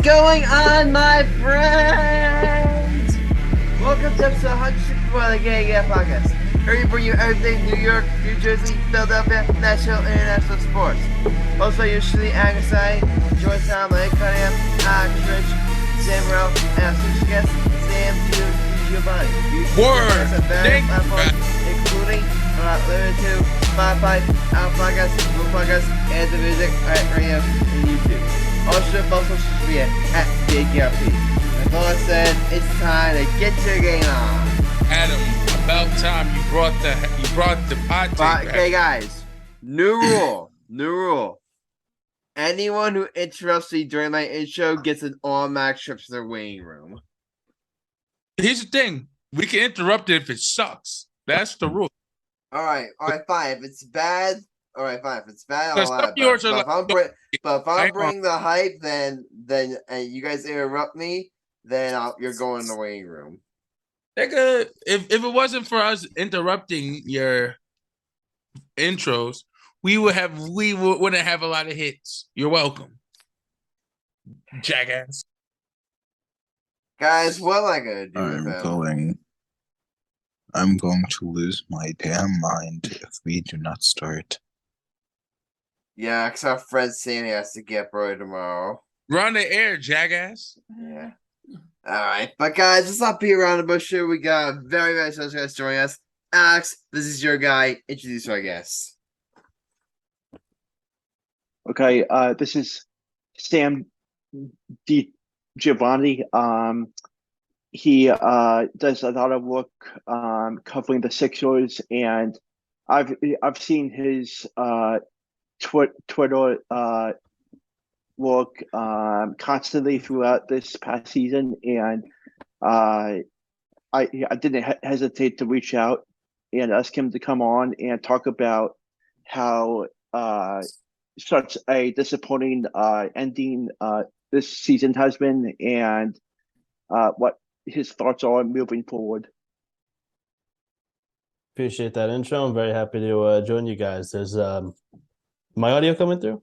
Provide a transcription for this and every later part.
going on, my friends? Welcome to episode 161 of the Gang Podcast. Here we bring you everything New York, New Jersey, Philadelphia, national, and international sports. Also, usually Grassani, join Tom, Cunningham, Reich, Sam Morell, and our special guest, Sam DiGiovanni. Word! Including limited to Spotify, Apple Podcasts, Google Podcasts, and the music at radio and YouTube. Also, follow social media at DiGiovanni. With all that said, it's time to get your game on. Adam, about time you brought the pod tape. Okay, guys, new rule. Anyone who interrupts me during my intro gets an automatic trip to their waiting room. Here's the thing: we can interrupt it if it sucks. That's the rule. All right, fine. If it's bad, I'll allow it. But if I'm bringing the hype, then and you guys interrupt me, then you're going in the waiting room. Nigga, if it wasn't for us interrupting your intros, we wouldn't have a lot of hits. You're welcome, jackass. Guys, what am I gonna do with that? I'm going to lose my damn mind if we do not start. Yeah, because our friend Sandy has to get bro tomorrow. Run the air, jackass. Yeah. All right, but guys, let's not be around the bush here. We got a very, very special guest joining us. Alex, this is your guy. Introduce our guest. Okay, this is Sam DiGiovanni. He does a lot of work covering the Sixers, and I've seen his Twitter work constantly throughout this past season, and I didn't hesitate to reach out and ask him to come on and talk about how such a disappointing ending this season has been, and what his thoughts are moving forward. Appreciate that intro. I'm very happy to join you guys. There's my audio coming through?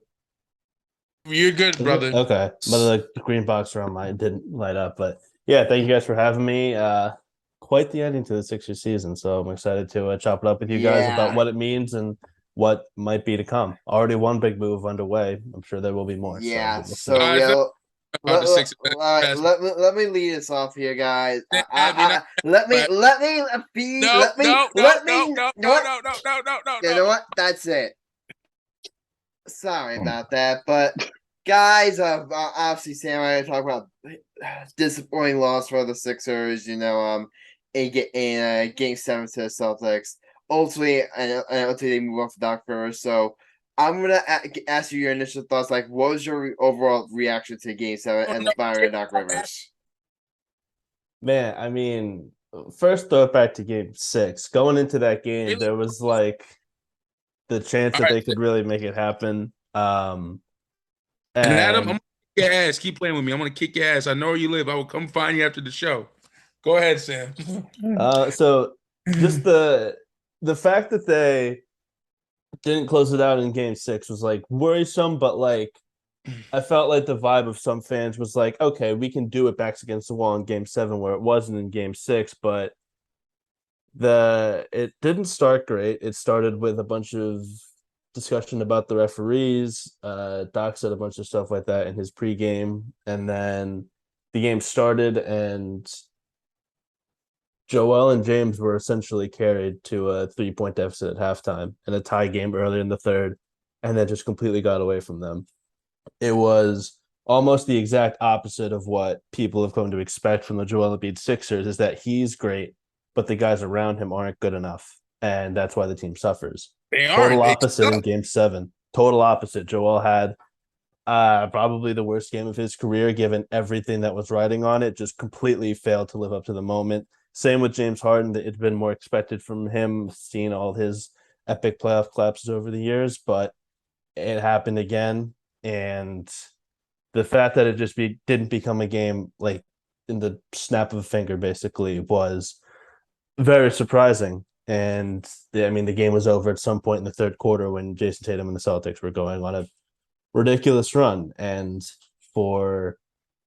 You're good, brother. Okay. But the green box around mine didn't light up. But yeah, thank you guys for having me. Quite the ending to the Sixers season. So I'm excited to chop it up with you guys about what it means and what might be to come. Already one big move underway. I'm sure there will be more. Yeah. Let me lead us off here, guys. You know what? That's it. Sorry about that, but guys, obviously Sam and I talk about disappointing loss for the Sixers. You know, in game 7 to the Celtics. Ultimately, they move off Doc Rivers. So I'm gonna ask you your initial thoughts. Like, what was your overall reaction to Game 7 and the firing of Doc Rivers? Man, I mean, first throw it back to Game 6. Going into that game, there was like the chance that they could really make it happen. And Adam, I'm gonna kick your ass. Keep playing with me. I'm gonna kick your ass. I know where you live. I will come find you after the show. Go ahead, Sam. So just the fact that they didn't close it out in Game 6 was like worrisome, but like I felt like the vibe of some fans was like, okay, we can do it backs against the wall in Game 7 where it wasn't in Game 6, but it didn't start great. It started with a bunch of discussion about the referees. Doc said a bunch of stuff like that in his pregame, and then the game started and Joel and James were essentially carried to a 3-point deficit at halftime and a tie game early in the third, and then just completely got away from them. It was almost the exact opposite of what people have come to expect from the Joel Embiid Sixers, is that he's great, but the guys around him aren't good enough, and that's why the team suffers. Total opposite in Game 7. Total opposite. Joel had probably the worst game of his career, given everything that was riding on it. Just completely failed to live up to the moment. Same with James Harden. It's been more expected from him, seeing all his epic playoff collapses over the years, but it happened again. And the fact that it just didn't become a game like in the snap of a finger, basically, was very surprising. And I mean, the game was over at some point in the third quarter when Jason Tatum and the Celtics were going on a ridiculous run. And for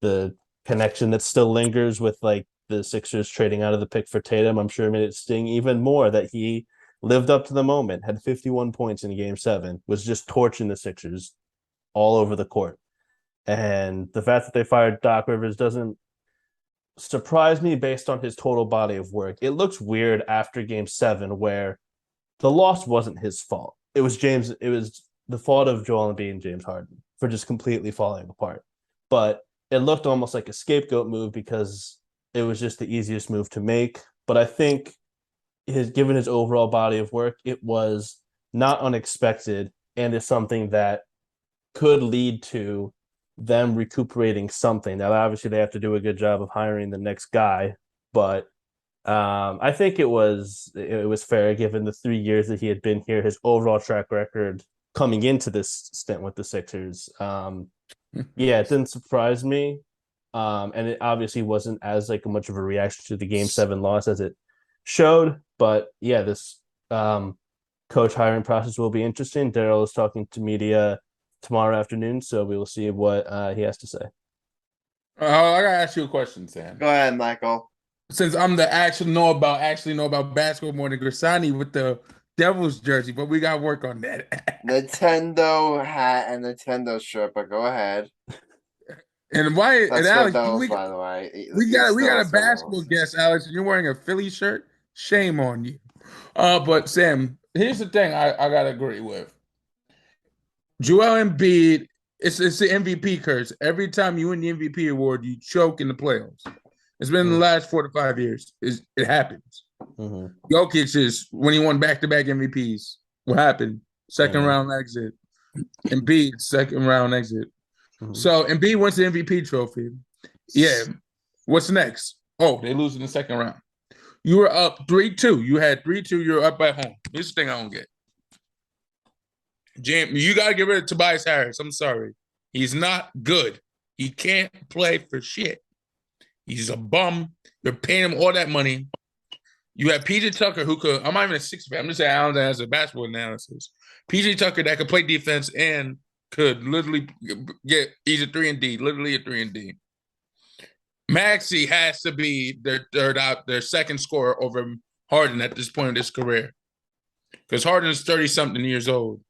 the connection that still lingers with like the Sixers trading out of the pick for Tatum, I'm sure made it sting even more that he lived up to the moment, had 51 points in game 7, was just torching the Sixers all over the court. And the fact that they fired Doc Rivers doesn't surprise me based on his total body of work. It looks weird after game 7 where the loss wasn't his fault. It was the fault of Joel Embiid and James Harden for just completely falling apart. But it looked almost like a scapegoat move because it was just the easiest move to make. But I think given his overall body of work, it was not unexpected and is something that could lead to them recuperating something. Now, obviously, they have to do a good job of hiring the next guy, but I think it was fair given the 3 years that he had been here, his overall track record coming into this stint with the Sixers. Yeah, it didn't surprise me, and it obviously wasn't as like much of a reaction to the Game 7 loss as it showed. But yeah, this coach hiring process will be interesting. Daryl is talking to media tomorrow afternoon, so we will see what he has to say. I gotta ask you a question, Sam. Go ahead, Michael. Since I'm the actually know about basketball more than Grassani with the Devils jersey, but we got to work on that. Nintendo hat and Nintendo shirt, but go ahead. And why? That's and Alex, Devils, by the way. we got a basketball guest, Alex, and you're wearing a Philly shirt. Shame on you. But Sam, here's the thing I gotta agree with. Joel Embiid, it's the MVP curse. Every time you win the MVP award, you choke in the playoffs. It's been the last 4 to 5 years. It happens. Mm-hmm. Jokic is when he won back-to-back MVPs. What happened? Second round exit. Embiid, second round exit. Mm-hmm. So Embiid wins the MVP trophy. Yeah. What's next? Oh, they lose in the second round. You were up 3-2. You had 3-2. You're up at home. This is the thing I don't get. James, you got to get rid of Tobias Harris. I'm sorry. He's not good. He can't play for shit. He's a bum. You're paying him all that money. You have PJ Tucker who could, I'm not even a Sixers fan. I'm just saying Alan has a basketball analysis. PJ Tucker that could play defense and could literally get, he's a 3-and-D, literally a 3-and-D. Maxey has to be their second scorer over Harden at this point in his career. Because Harden is 30-something years old.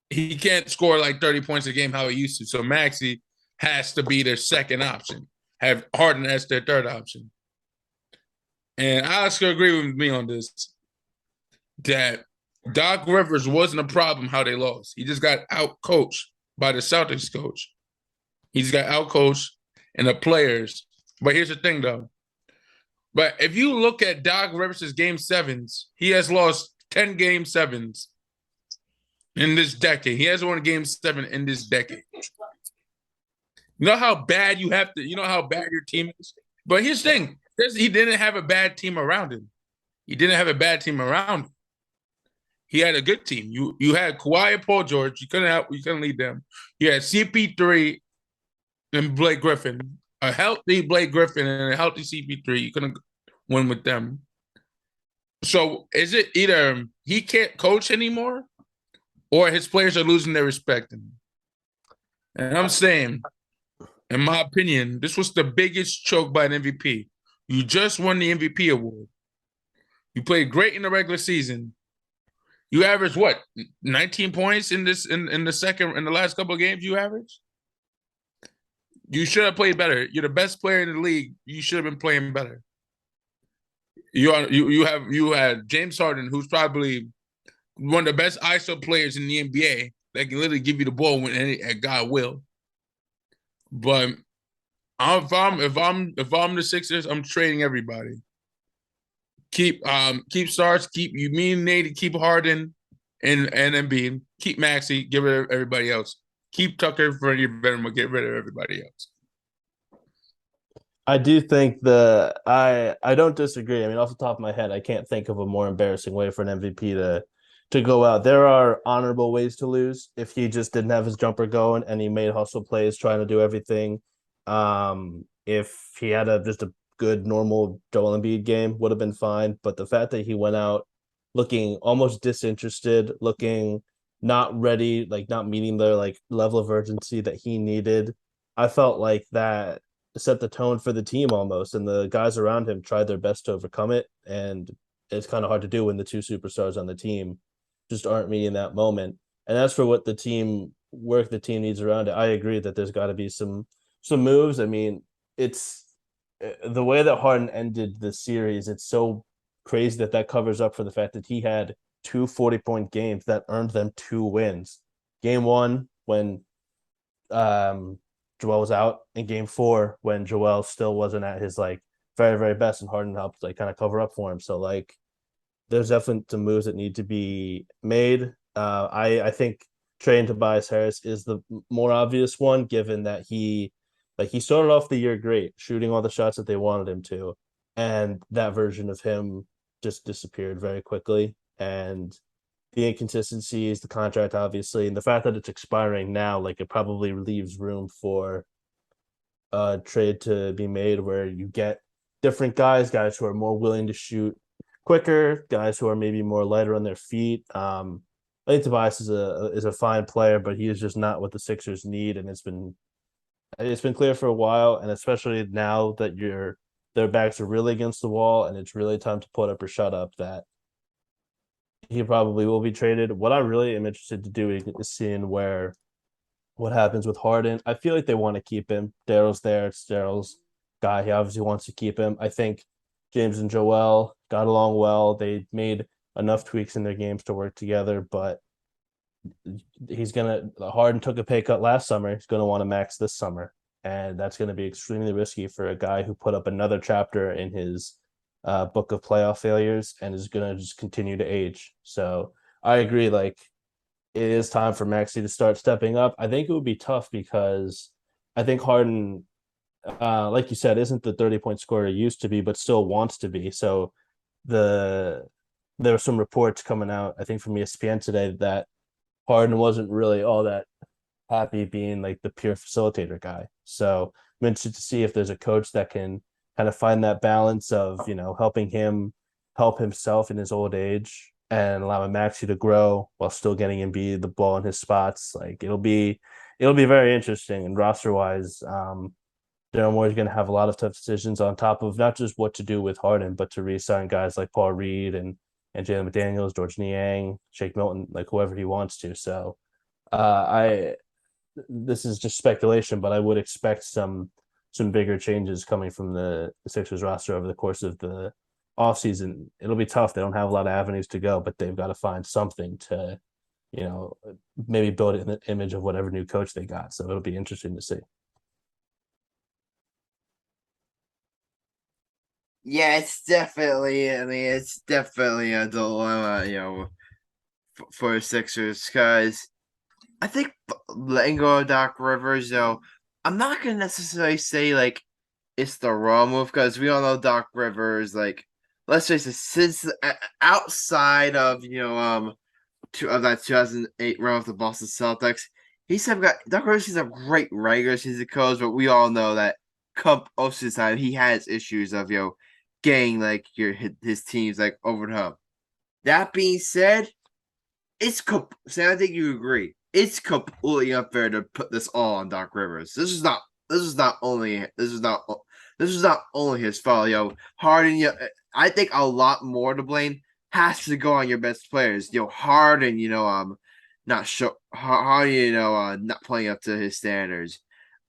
He can't score like 30 points a game how he used to. So Maxey has to be their second option. Have Harden as their third option. And Alex could agree with me on this, that Doc Rivers wasn't a problem how they lost. He just got out-coached by the Celtics coach. He just got out-coached and the players. But here's the thing, though. But if you look at Doc Rivers' Game 7s, he has lost 10 Game 7s in this decade. He hasn't won a Game 7 in this decade. You know how bad you have to, you know how bad your team is? But here's the thing. He didn't have a bad team around him. He didn't have a bad team around him. He had a good team. You had Kawhi and Paul George. You couldn't lead them. You had CP3 and Blake Griffin. A healthy Blake Griffin and a healthy CP3. You couldn't win with them. So is it either he can't coach anymore or his players are losing their respect in him? And I'm saying, in my opinion, this was the biggest choke by an MVP. You just won the MVP award. You played great in the regular season. You averaged what? 19 points in the last couple of games you averaged? You should have played better. You're the best player in the league. You should have been playing better. You had James Harden, who's probably one of the best ISO players in the NBA that can literally give you the ball when God will. But if I'm the Sixers, I'm trading everybody. Keep stars, keep Nate, keep Harden and Embiid, keep Maxey, get rid of everybody else. Keep Tucker for your veteran, get rid of everybody else. I do think I don't disagree. I mean, off the top of my head, I can't think of a more embarrassing way for an MVP to go out. There are honorable ways to lose if he just didn't have his jumper going and he made hustle plays trying to do everything. If he had just a good normal Joel Embiid game, would have been fine. But the fact that he went out looking almost disinterested, looking not ready, like not meeting the like level of urgency that he needed, I felt like that set the tone for the team almost, and the guys around him tried their best to overcome it. And it's kind of hard to do when the two superstars on the team just aren't meeting that moment. And as for what the team work the team needs around it, I agree that there's got to be some moves. I mean, it's the way that Harden ended the series. It's so crazy that covers up for the fact that he had two 40-point games that earned them 2 wins. Game 1 when Joel was out, in Game 4 when Joel still wasn't at his like very very best, and Harden helped like kind of cover up for him. So like, there's definitely some moves that need to be made. I think trading Tobias Harris is the more obvious one, given that he started off the year great, shooting all the shots that they wanted him to, and that version of him just disappeared very quickly. And the inconsistencies, the contract, obviously, and the fact that it's expiring now, like it probably leaves room for a trade to be made where you get different guys who are more willing to shoot quicker, guys who are maybe more lighter on their feet. I think Tobias is a fine player, but he is just not what the Sixers need, and it's been clear for a while, and especially now that their backs are really against the wall, and it's really time to put up or shut up, that he probably will be traded. What I really am interested to do is seeing what happens with Harden. I feel like they want to keep him. Daryl's there. It's Daryl's guy. He obviously wants to keep him. I think James and Joel got along well. They made enough tweaks in their games to work together, but Harden took a pay cut last summer. He's gonna want to max this summer, and that's gonna be extremely risky for a guy who put up another chapter in his book of playoff failures and is gonna just continue to age. So I agree. Like, it is time for Maxey to start stepping up. I think it would be tough because I think Harden, like you said, isn't the 30-point scorer he used to be, but still wants to be. So there were some reports coming out, I think from ESPN today, that Harden wasn't really all that happy being like the pure facilitator guy. So I'm interested to see if there's a coach that can kind of find that balance of, helping him help himself in his old age and allowing Maxey to grow while still getting Embiid the ball in his spots. Like, it'll be very interesting. And roster wise, Daryl Morey's going to have a lot of tough decisions on top of not just what to do with Harden, but to re-sign guys like Paul Reed and Jalen McDaniels, George Niang, Shake Milton, like whoever he wants to. So this is just speculation, but I would expect some bigger changes coming from the Sixers roster over the course of the offseason. It'll be tough. They don't have a lot of avenues to go, but they've got to find something to, maybe build an image of whatever new coach they got. So it'll be interesting to see. Yeah, it's definitely. I mean, it's definitely a dilemma, for Sixers, because I think letting go of Doc Rivers, though, I'm not gonna necessarily say like it's the wrong move, because we all know Doc Rivers, like, let's face it, since outside of of that 2008 run with the Boston Celtics, Doc Rivers is a great regular season coach, but we all know that come most time he has issues of getting like his teams like over the hump. That being said, Sam, I think you agree. It's completely unfair to put this all on Doc Rivers. This is not only his fault. Harden, I think a lot more to blame has to go on your best players. Harden, not not playing up to his standards.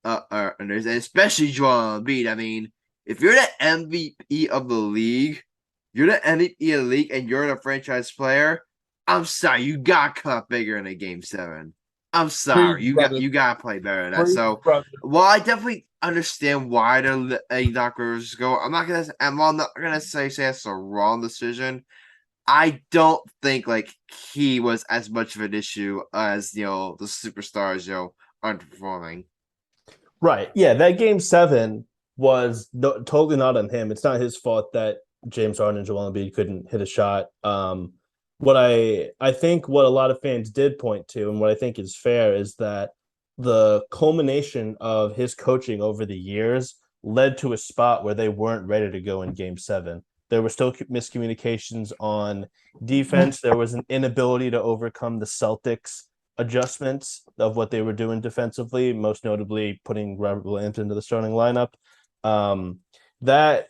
And especially Joel Embiid. I mean, if you're the MVP of the league, and you're the franchise player, I'm sorry, you got to come up bigger in a game 7. I'm sorry, you got to play better than that. So, while I definitely understand why they're letting Doc Rivers go, I'm not gonna say that's the wrong decision. I don't think like he was as much of an issue as the superstars underperforming. Right. Yeah, that game 7 was totally not on him. It's not his fault that James Harden and Joel Embiid couldn't hit a shot. What I think what a lot of fans did point to, and what I think is fair, is that the culmination of his coaching over the years led to a spot where they weren't ready to go in game 7. There were still miscommunications on defense. There was an inability to overcome the Celtics adjustments of what they were doing defensively, most notably putting Robert Williams into the starting lineup. That,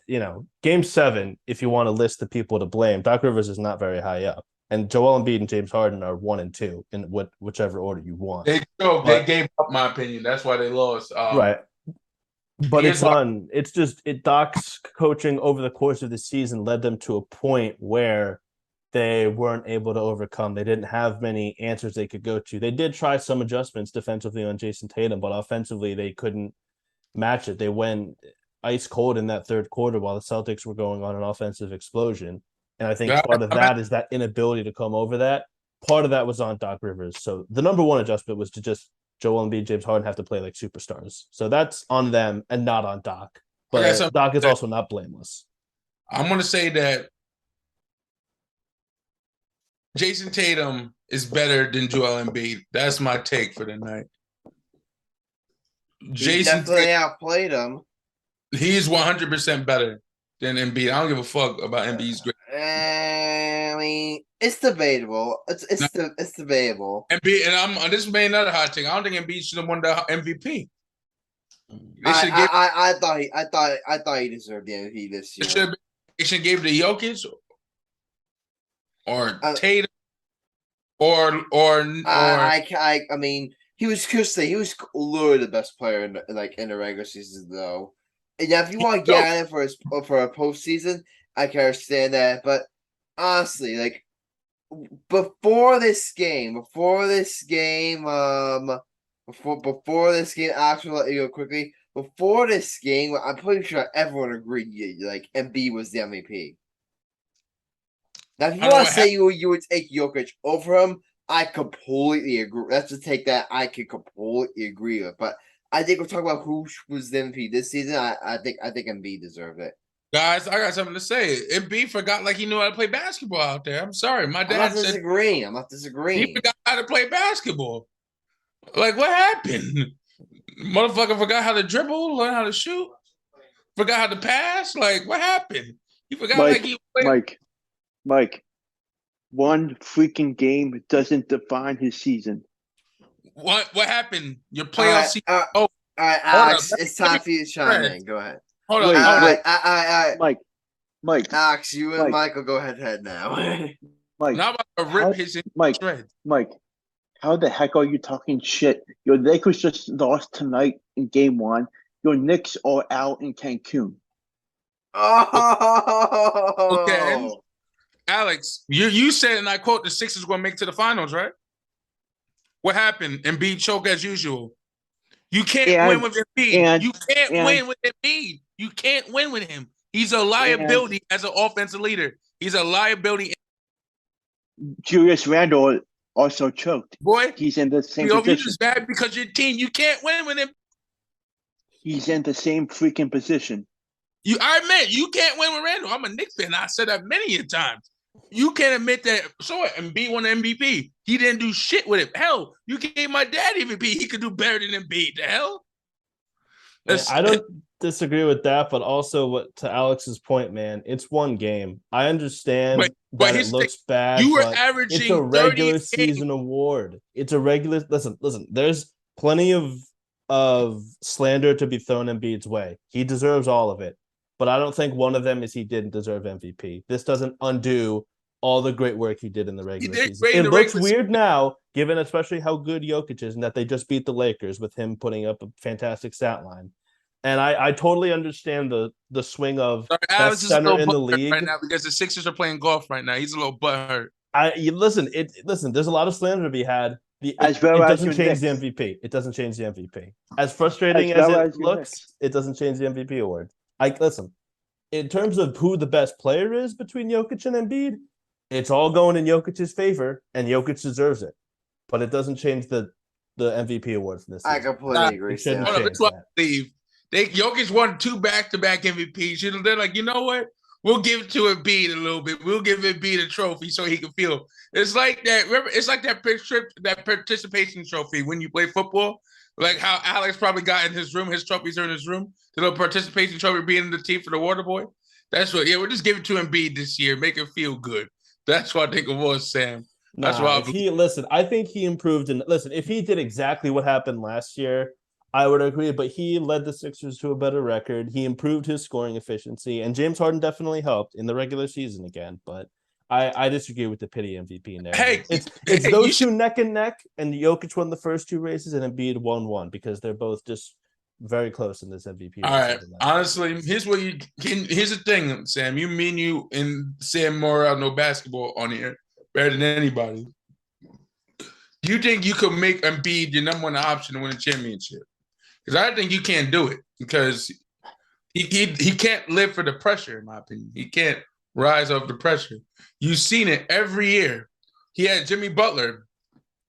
game 7, if you want to list the people to blame, Doc Rivers is not very high up. And Joel Embiid and James Harden are 1 and 2 in whichever order you want. They gave up, my opinion. That's why they lost. Right. But Doc's coaching over the course of the season led them to a point where they weren't able to overcome. They didn't have many answers they could go to. They did try some adjustments defensively on Jason Tatum, but offensively they couldn't match it. They went ice cold in that third quarter while the Celtics were going on an offensive explosion. And I think part of that is that inability to come over that. Part of that was on Doc Rivers. So the number one adjustment was to just Joel Embiid, James Harden have to play like superstars. So that's on them and not on Doc. But Doc is also not blameless. I'm going to say that Jason Tatum is better than Joel Embiid. That's my take for the night. Jason definitely outplayed him. He's 100% better than Embiid. I don't give a fuck about Embiid's grade. I mean, it's debatable. It's debatable. Embiid, and this may be another hot take. I don't think Embiid should have won the MVP. I thought he deserved the MVP this year. They should have gave the Jokic or Tatum or I mean, he was literally the best player in the regular season though. And if you want to get at it for a postseason, I can understand that. But honestly, before this game, actually, let you go quickly. Before this game, I'm pretty sure everyone agreed Embiid was the MVP. Now, if you want to say you would take Jokic over him, I completely agree. Let's just take that. I can completely agree with. But I think we're talking about who was the MVP this season. I think Embiid deserved it. Guys, I got something to say. Embiid forgot he knew how to play basketball out there. I'm sorry. My dad said I'm not disagreeing. He forgot how to play basketball. What happened? Motherfucker forgot how to dribble, learn how to shoot, forgot how to pass. What happened? He forgot he played. Mike, one freaking game doesn't define his season. What happened? Your playoff season. All right, Alex, it's time for you to chime in. Go ahead. Hold on. Mike. Alex, you and Michael go head now. Mike, now I'm about to rip his thread. Mike, how the heck are you talking shit? Your Lakers just lost tonight in game 1. Your Knicks are out in Cancun. Oh, okay. Alex, you said, and I quote, the Sixers going to make it to the finals, right? What happened? Embiid choke as usual. You can't win with Embiid. You can't win with Embiid. You can't win with him. He's a liability as an offensive leader. He's a liability. Julius Randle also choked. Boy, he's in the same position. You're just bad because your team. You can't win with him. He's in the same freaking position. I admit you can't win with Randle. I'm a Knicks fan. I said that many a times. You can't admit that. So Embiid won the MVP. He didn't do shit with it. Hell, you gave my dad MVP. He could do better than Embiid. The hell? I don't disagree with that, but also to Alex's point, man, it's one game. I understand that it looks bad. You were averaging. It's a regular season award. It's a regular. Listen. There's plenty of slander to be thrown Embiid's way. He deserves all of it. But I don't think one of them is he didn't deserve MVP. This doesn't undo all the great work he did in the regular season. It looks weird now, given especially how good Jokic is and that they just beat the Lakers with him putting up a fantastic stat line. And I totally understand the swing of best center in the league right now because the Sixers are playing golf right now. He's a little butthurt. Listen. There's a lot of slander to be had. It doesn't change the MVP. It doesn't change the MVP. As frustrating as it looks, it doesn't change the MVP award. Listen, in terms of who the best player is between Jokic and Embiid, it's all going in Jokic's favor, and Jokic deserves it. But it doesn't change the MVP award for this season. I completely agree. That's what I believe. Jokic won 2 back-to-back MVPs. They're like, you know what? We'll give it to Embiid a little bit. We'll give Embiid a trophy so he can feel. It's like that. Remember, it's like that participation trophy when you play football. Like how Alex probably got in his room. His trophies are in his room. The little participation trophy being in the team for the water boy. That's what. Yeah, we'll just give it to Embiid this year. Make him feel good. That's what I think it was, Sam. That's Nah, why if he listen, I think he improved. And listen, if he did exactly what happened last year, I would agree. But he led the Sixers to a better record. He improved his scoring efficiency, and James Harden definitely helped in the regular season again. But I disagree with the pity MVP narrative. Hey, It's hey, those two neck and neck, and Jokic won the first two races, and Embiid won one because they're both just very close in this MVP race. all right. Honestly, here's the thing, Sam. You and Sam Morell know basketball on here better than anybody. Do you think you could make Embiid your number one option to win a championship? Because I think you can't do it because he can't live for the pressure, in my opinion. He can't rise off the pressure. You've seen it every year. He had Jimmy Butler,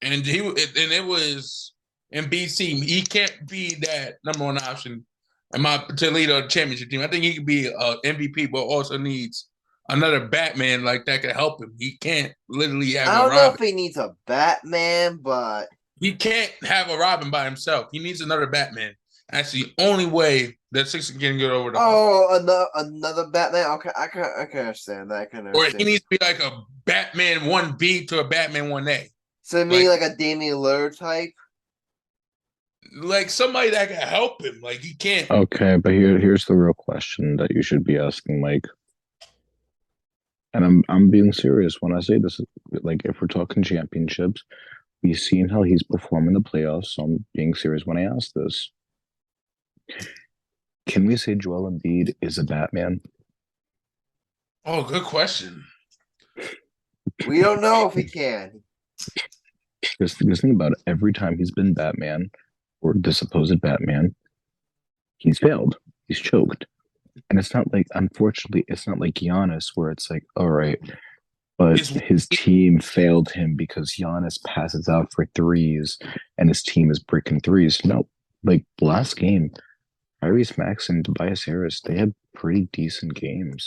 and it was Embiid's team. He can't be that number one option to lead a championship team. I think he could be an MVP, but also needs another Batman like that could help him. He can't literally have I don't a know Robin. if he needs a Batman, but He can't have a Robin by himself. He needs another Batman. That's the only way that Sixers can get over the hump. oh, another Batman. Okay, I can understand that. I can Or understand. he needs to be like a Batman 1B to a Batman 1A. So maybe like a Damian Lillard type. Like somebody that can help him. Like he can't. Okay, but here's the real question that you should be asking, Mike. And I'm being serious when I say this. Like, if we're talking championships, we've seen how he's performed in the playoffs. So I'm being serious when I ask this. Can we say Joel Embiid is a Batman? Oh, good question. We don't know if he can. Because think about it. Every time he's been Batman or the supposed Batman, he's failed. He's choked. And it's not like, unfortunately, it's not like Giannis where it's like, all right, but his team failed him because Giannis passes out for threes and his team is breaking threes. No, like last game, Tyrese Maxey and Tobias Harris, they had pretty decent games.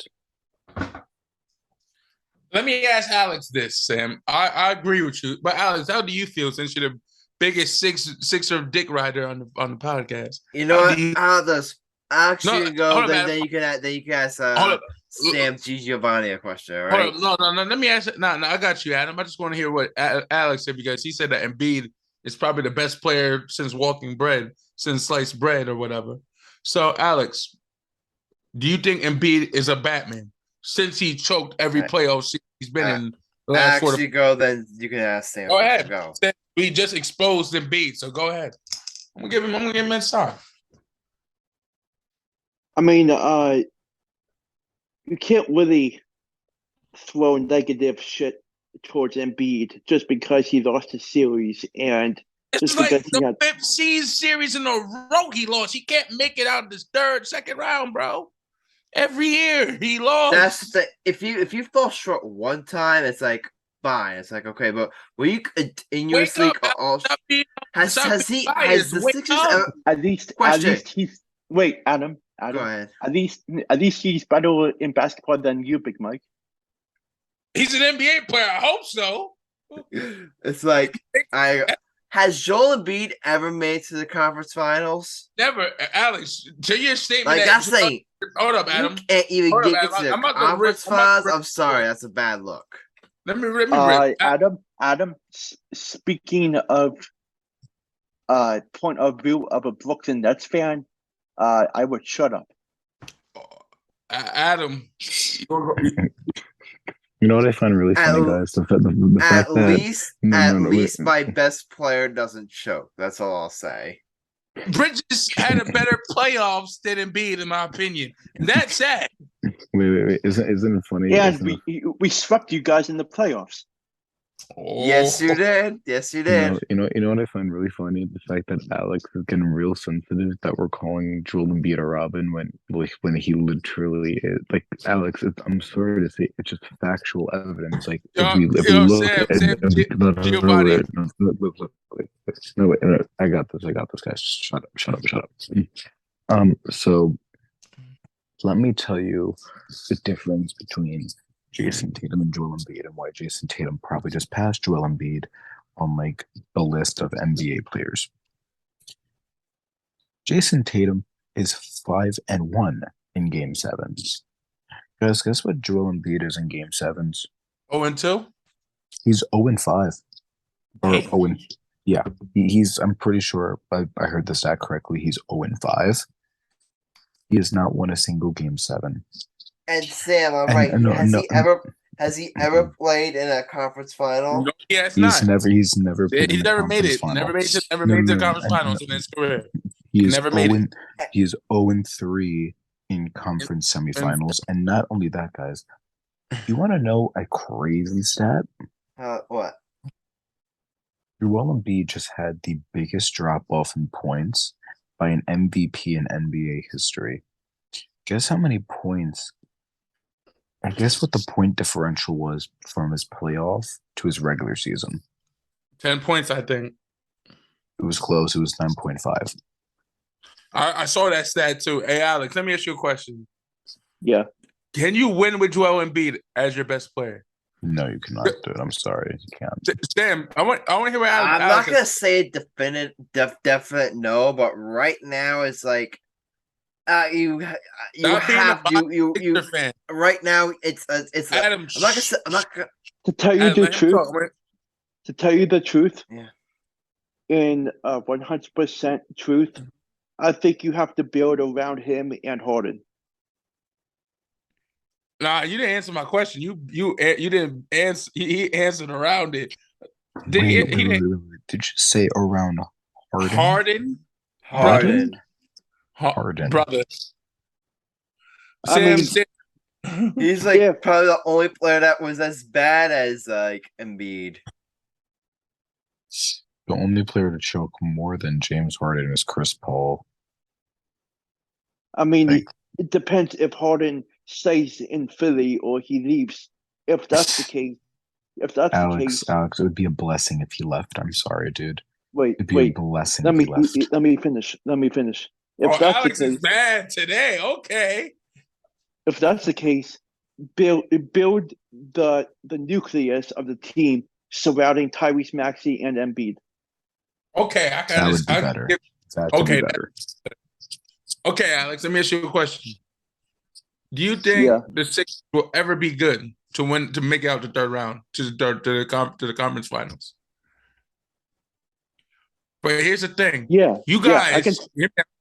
Let me ask Alex this, Sam. I agree with you. But Alex, how do you feel since you're the biggest Sixer dick rider on the podcast? You know what? I'll just actually go. Then you can ask Sam DiGiovanni a question. All right? No. Let me ask it. No, I got you, Adam. I just want to hear what Alex said because he said that Embiid is probably the best player since walking bread, since sliced bread or whatever. So, Alex, do you think Embiid is a Batman since he choked every playoff season he's been in? The last actually, go. Then you can ask Sam. Go ahead. Go. We just exposed Embiid, so go ahead. I'm gonna give him a start. I mean, you can't really throw negative shit towards Embiid just because he lost a series and it's like the fifth series in a row he lost. He can't make it out of this second round, bro. Every year he lost. That's the if you fall short one time, it's like fine. It's like okay, but when you continuously has the Sixers ever, at least he's Adam. Go ahead. At least he's better in basketball than you, Big Mike. He's an NBA player. I hope so. It's like has Joel Embiid ever made to the conference finals? Never, Alex. To your statement, like that's saying. Hold up, Adam. You can't even get to the conference finals. I'm sorry, that's a bad look. Let me rip. Adam. Speaking of point of view of a Brooklyn Nets fan, I would shut up. Adam. You know what I find really funny, guys? The fact at least my best player doesn't choke. That's all I'll say. Bridges had a better playoffs than Embiid, in my opinion. And that's sad. Wait. Isn't it funny? Yeah, we swept you guys in the playoffs. Oh. Yes, you did. Yes, you did. You know what I find really funny? The fact that Alex is getting real sensitive that we're calling Joel Embiid a Robin when he literally is. Like, Alex, I'm sorry to say, it's just factual evidence. Like, if we look at no, wait, I got this, guys. Shut up. So let me tell you the difference between Jason Tatum and Joel Embiid and why Jason Tatum probably just passed Joel Embiid on like the list of NBA players. Jason Tatum is 5-1 in Game 7s. Guys, guess what Joel Embiid is in Game 7s? 0-2? He's 0-5. Or Damn. 0 yeah. He's I'm pretty sure I heard the stat correctly. He's 0-5. He has not won a single game 7. And Sam, I'm And- right. and no, Has he ever played in a conference final? No, he has He's not. never played He's in the never made conference it. final. Never made it. Never No, made no, the no, conference and- finals in his career. He is never made 0 he is 0-3 in conference semifinals. And not only that, guys. You want to know a crazy stat? What? Joel Embiid just had the biggest drop off in points by an MVP in NBA history. Guess how many points? I guess what the point differential was from his playoff to his regular season. 10 points, I think. It was close. It was 9.5. I saw that stat too. Hey, Alex, let me ask you a question. Yeah. Can you win with Joel Embiid as your best player? No, you cannot do it. I'm sorry. You can't. Sam, I want to hear what I'm Alex not gonna say definite no, but right now it's like you Not being have a you Sixer fan. right now it's Adam, I'm not gonna say I'm not gonna To tell you Adam, the let him truth, talk, man. to tell you the truth, Yeah. in 100% truth, I think you have to build around him and Harden. Nah, you didn't answer my question. You didn't answer. He answered around it. Did he? Wait. Did you say around Harden? Harden, Harden. brother. I mean, Sam, He's like Yeah. probably the only player that was as bad as like Embiid. The only player to choke more than James Harden is Chris Paul. I mean, Like- it depends if Harden stays in Philly or he leaves. If that's the case, Alex, it would be a blessing if he left. I'm sorry, dude. wait. It'd be a blessing Let if me he left. let me finish. If oh, that's Alex the is case, bad today. Okay. if that's the case, build the nucleus of the team surrounding Tyrese Maxey and Embiid. Okay, I can That would be understand. better. That would Okay, be better. Okay, Alex, let me ask you a question. Do you think Yeah. the Sixers will ever be good to win to make it out the third round to the conference finals? But here's the thing. Yeah, You yeah, guys,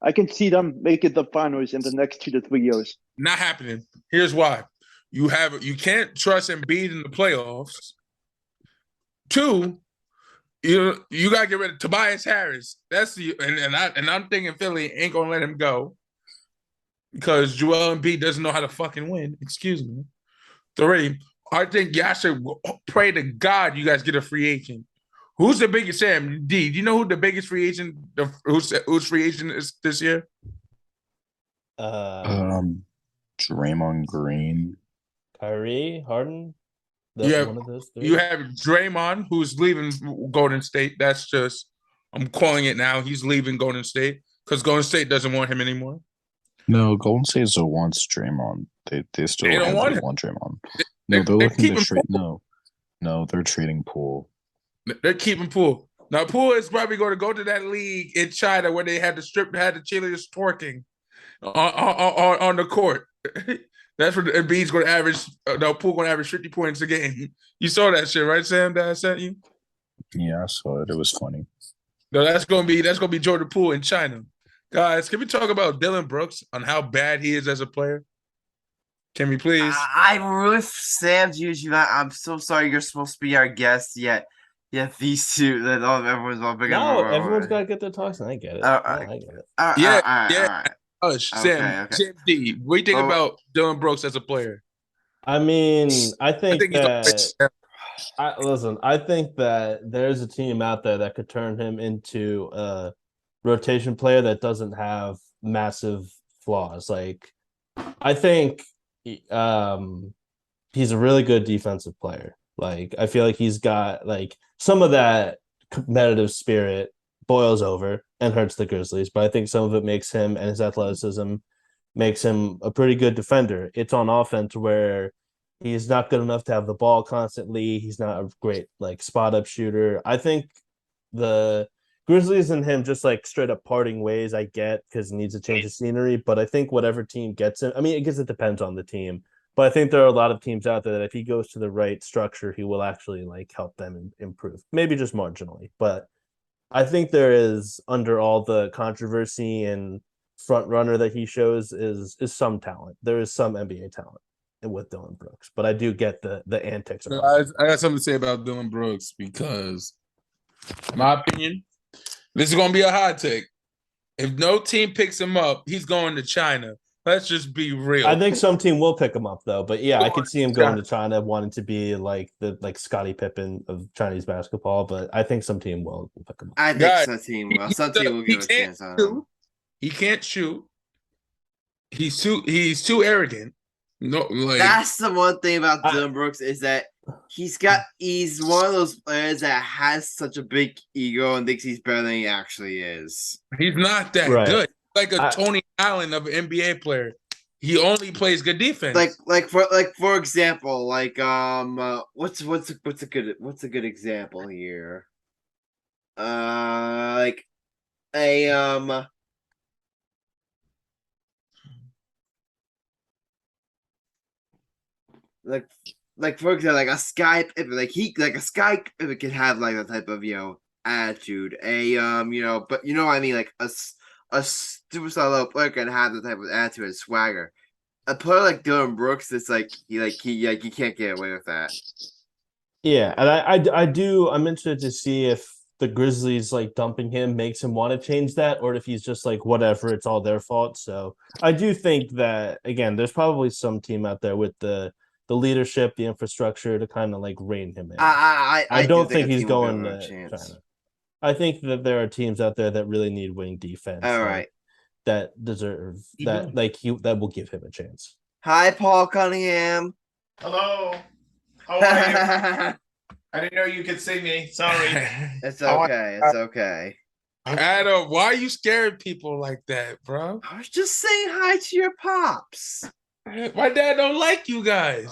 I can see them making the finals in the next 2 to 3 years. not happening. Here's why. You can't trust Embiid in the playoffs. 2, you gotta get rid of Tobias Harris. That's and I'm thinking Philly ain't gonna let him go because Joel Embiid doesn't know how to fucking win. Excuse me. 3, I think y'all should pray to God you guys get a free agent. Who's the biggest, Sam D? Do you know who the biggest free agent? Who's free agent is this year? Draymond Green. Kyrie, Harden. Yeah, One of those 3. You have Draymond, who's leaving Golden State. That's just, I'm calling it now. He's leaving Golden State because Golden State doesn't want him anymore. No, Golden State still wants Draymond. They still They don't heavily want him. want Draymond. No, they're they're looking to keeping trade. No, they're trading Poole. They're keeping Poole. Now Poole is probably going to go to that league in China where they had the cheerleaders twerking on the court. That's where Embiid's going to average. Poole going to average 50 points a game. You saw that shit, right, Sam? That I sent you. Yeah, I saw it. It was funny. No, that's gonna be Jordan Poole in China. Guys, can we talk about Dylan Brooks on how bad he is as a player? Can we please? I really Sam's usually not. I'm so sorry. You're supposed to be our guest. Yet these two that everyone's all big. No, everyone's got to get their talks, and I get it. I get it. Yeah. Hush, Sam. Okay. Sam D. What do you think about Dylan Brooks as a player? I mean, I think he's that. I think that there's a team out there that could turn him into a rotation player that doesn't have massive flaws. Like, I think he's a really good defensive player. Like, I feel like he's got like some of that competitive spirit boils over and hurts the Grizzlies, but I think some of it makes him and his athleticism makes him a pretty good defender. It's on offense where he's not good enough to have the ball constantly. He's not a great like spot up shooter. I think the Grizzlies and him just like straight up parting ways. I get because he needs a change of scenery, but I think whatever team gets him, I mean, I guess it depends on the team, But I think there are a lot of teams out there that if he goes to the right structure, he will actually like help them improve. Maybe just marginally, but I think there is, under all the controversy and front runner that he shows, is some talent. There is some NBA talent with Dylan Brooks, but I do get the antics. I got something to say about Dylan Brooks because, in my opinion, this is going to be a hot take. If no team picks him up, he's going to China. Let's just be real. I think some team will pick him up though, but yeah, I could see him going to China, wanting to be like the Scottie Pippen of Chinese basketball. But I think some team will pick him up. I think some team will. Some team will give a chance on him. He can't shoot. He's too arrogant. No, like that's the one thing about Dylan Brooks is that he's one of those players that has such a big ego and thinks he's better than he actually is. He's not that good. Like a Tony Allen of an NBA player. He only plays good defense. For example, what's a good example here? Like for example, like a Sky Pippen, a Sky Pippen can have like that type of attitude. But you know what I mean, like a superstar level player can have the type of attitude and swagger. A player like Dylan Brooks, it's like he can't get away with that. Yeah, and I'm interested to see if the Grizzlies like dumping him makes him want to change that, or if he's just like whatever, it's all their fault. So I do think that again, there's probably some team out there with the leadership, the infrastructure to kind of like rein him in. I don't think he's going to China. I think that there are teams out there that really need wing defense. All right. That deserve that that will give him a chance. Hi, Paul Cunningham. Hello. How are you? I didn't know you could see me. Sorry. It's okay. It's okay. Adam, why are you scaring people like that, bro? I was just saying hi to your pops. My dad don't like you guys.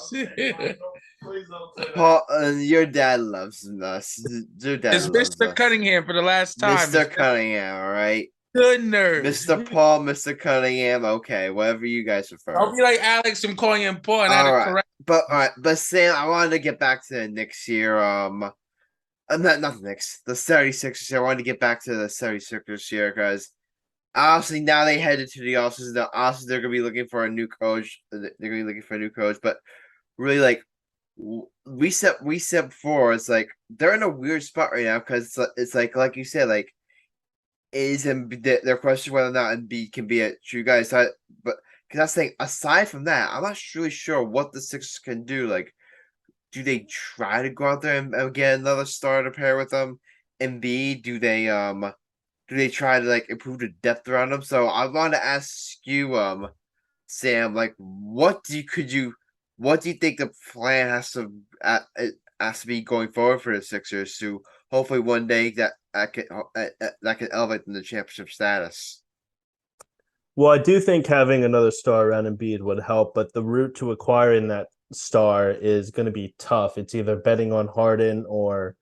Please don't say Paul, your dad loves us. Your dad it's Mr. Cunningham for the last time. Mr. Cunningham, all right? Good nerd. Mr. Paul, Mr. Cunningham, okay, whatever you guys prefer. I'll be like Alex from calling him Paul. And correct. But Sam, I wanted to get back to the Knicks here. Not the Knicks, the 76ers here. I wanted to get back to the 76ers here because obviously now they headed to the offseason. Obviously, they're going to be looking for a new coach. But really, like we said before, it's like they're in a weird spot right now because it's like you said, like is their question whether or not Embiid can be a true guy. But because I was saying, aside from that, I'm not really sure what the Sixers can do. Like, do they try to go out there and get another starter pair with them? Embiid? Do they try to like improve the depth around them? So I want to ask you, Sam, like, what do you think the plan has to be going forward for the Sixers to hopefully one day that can elevate them to championship status? Well, I do think having another star around Embiid would help, but the route to acquiring that star is going to be tough. It's either betting on Harden or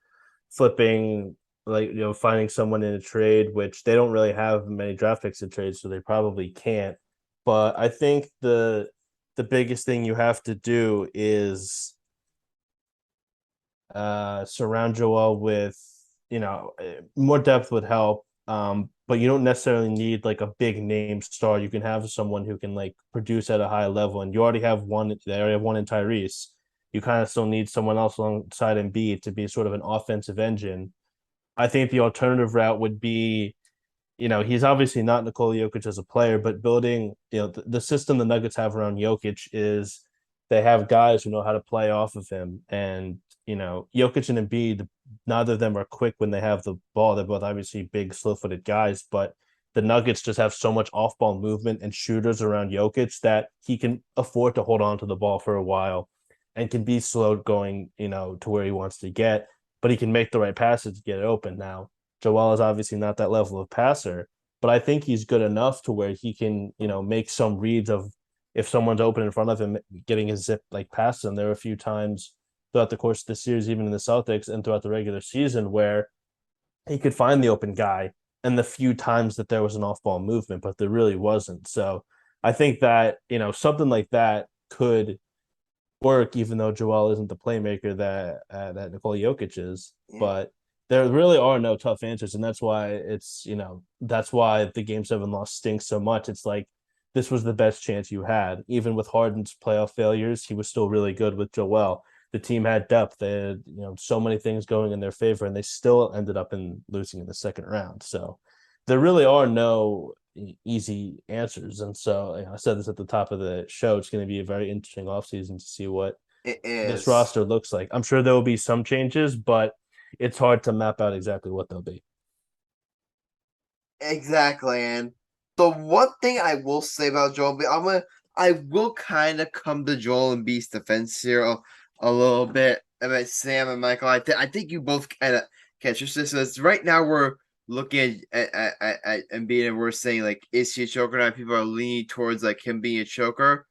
flipping, finding someone in a trade, which they don't really have many draft picks to trade, so they probably can't. But I think the biggest thing you have to do is surround Joel with, more depth would help. But you don't necessarily need like a big name star. You can have someone who can like produce at a high level, and you already have one. They already have one in Tyrese. You kind of still need someone else alongside Embiid to be sort of an offensive engine. I think the alternative route would be, he's obviously not Nikola Jokic as a player, but building, the system the Nuggets have around Jokic is they have guys who know how to play off of him. And, Jokic and Embiid, neither of them are quick when they have the ball. They're both obviously big, slow-footed guys, but the Nuggets just have so much off-ball movement and shooters around Jokic that he can afford to hold on to the ball for a while and can be slow going, to where he wants to get, but he can make the right passes to get it open. Now, Joel is obviously not that level of passer, but I think he's good enough to where he can, make some reads of if someone's open in front of him, getting his zip like past him. There were a few times throughout the course of the series, even in the Celtics and throughout the regular season, where he could find the open guy, and the few times that there was an off-ball movement, but there really wasn't. So I think that, something like that could work, even though Joel isn't the playmaker that Nikola Jokic is. Yeah. But there really are no tough answers, and that's why that's why the Game 7 loss stinks so much. It's like this was the best chance you had. Even with Harden's playoff failures, he was still really good with Joel. The team had depth. They had so many things going in their favor, and they still ended up losing in the second round. So there really are no easy answers. And so I said this at the top of the show. It's going to be a very interesting offseason to see what this roster looks like. I'm sure there will be some changes, but it's hard to map out exactly what they'll be. Exactly, and the one thing I will say about Joel Embiid, I will kind of come to Joel Embiid's defense here a little bit about Sam and Michael. I think you both kind of catch this. Right now we're looking at Embiid and we're saying like, is he a choker? Now people are leaning towards like him being a choker.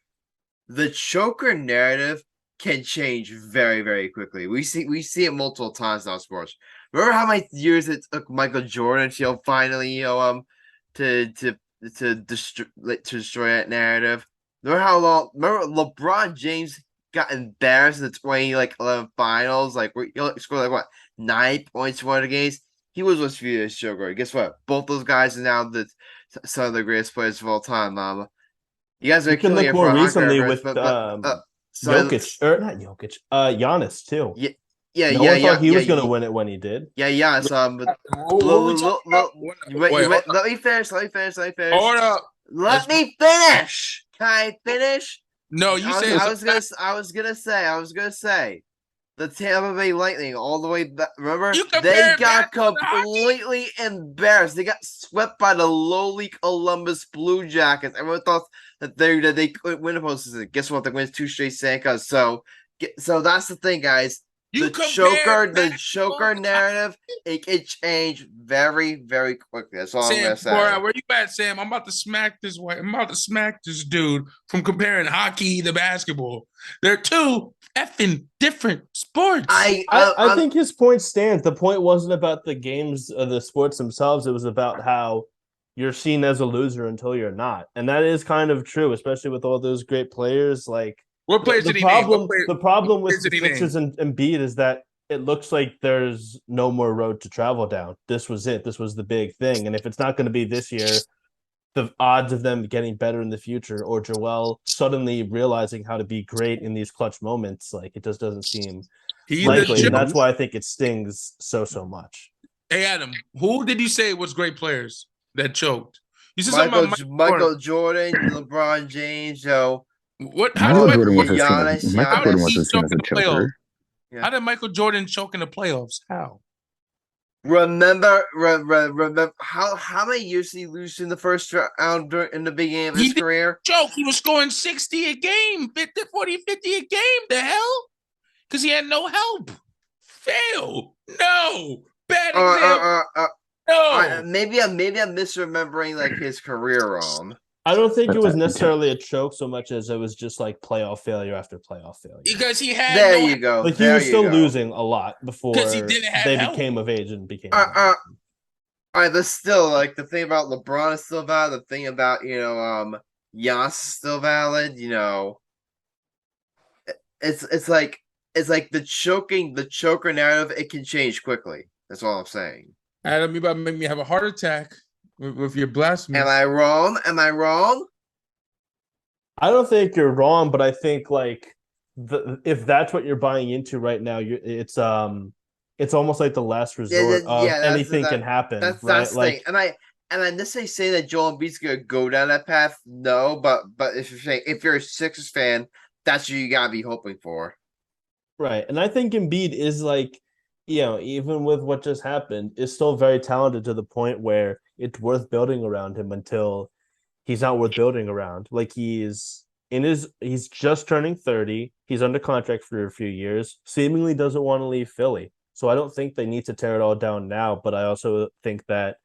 The choker narrative can change very, very quickly. We see it multiple times now in sports. Remember how many years it took Michael Jordan to finally to destroy that narrative? Remember LeBron James got embarrassed in the 2011 finals, like where he scored like what 9 points for one of the games. He was what's viewed as choker. Guess what? Both those guys are now some of the greatest players of all time, Mama. You guys are killing it more for recently reference, with Jokic, or not Jokic, Giannis too. Yeah, no one thought he was going to win it when he did. Yeah. But let me finish. Hold up. Let me finish. Can I finish? No, you said I was gonna say the Tampa Bay Lightning all the way back. Remember, they got completely embarrassed. They got swept by the lowly Columbus Blue Jackets. Everyone thought that they couldn't win a postseason. Guess what? They win 2 straight Sankos. So that's the thing, guys. The choker narrative, it can change very, very quickly. That's all I'm gonna say. Morell, where you at, Sam? I'm about to smack this dude from comparing hockey to basketball. They're two effing different sports. I think his point stands. The point wasn't about the games of the sports themselves. It was about how you're seen as a loser until you're not. And that is kind of true, especially with all those great players. Like, what players did he name? The problem with the Sixers and Embiid is that it looks like there's no more road to travel down. This was it. This was the big thing. And if it's not going to be this year, the odds of them getting better in the future or Joel suddenly realizing how to be great in these clutch moments, like it just doesn't seem likely. And that's why I think it stings so much. Hey, Adam, who did you say was great players that choked? You said Michael Jordan, LeBron James, Joe. How did Michael Jordan was seen as a choker? Yeah. How did Michael Jordan choke in the playoffs? How? Remember how many years did he lose in the first round in the beginning of his career? Joke. He was scoring 60 a game, 50, 40, 50 a game. The hell? Because he had no help. Fail. No. Bad example. No. Maybe I'm misremembering like his career wrong. I don't think it was necessarily a choke so much as it was just like playoff failure after playoff failure. Because he had you go. Like he was still losing a lot before he didn't have they help. became of age and became. All right, but still, like the thing about LeBron is still valid. The thing about Giannis is still valid. It's like the choker narrative. It can change quickly. That's all I'm saying. Adam, you about to make me have a heart attack. With your blasphemy. Am I wrong? I don't think you're wrong, but I think like if that's what you're buying into right now, it's almost like the last resort of anything can happen. That's right? The thing. And I necessarily say that Joel Embiid's gonna go down that path. No, but if you're a Sixers fan, that's what you gotta be hoping for. Right, and I think Embiid is like, even with what just happened, is still very talented to the point where it's worth building around him until he's not worth building around. Like he's just turning 30. He's under contract for a few years, seemingly doesn't want to leave Philly. So I don't think they need to tear it all down now, but I also think that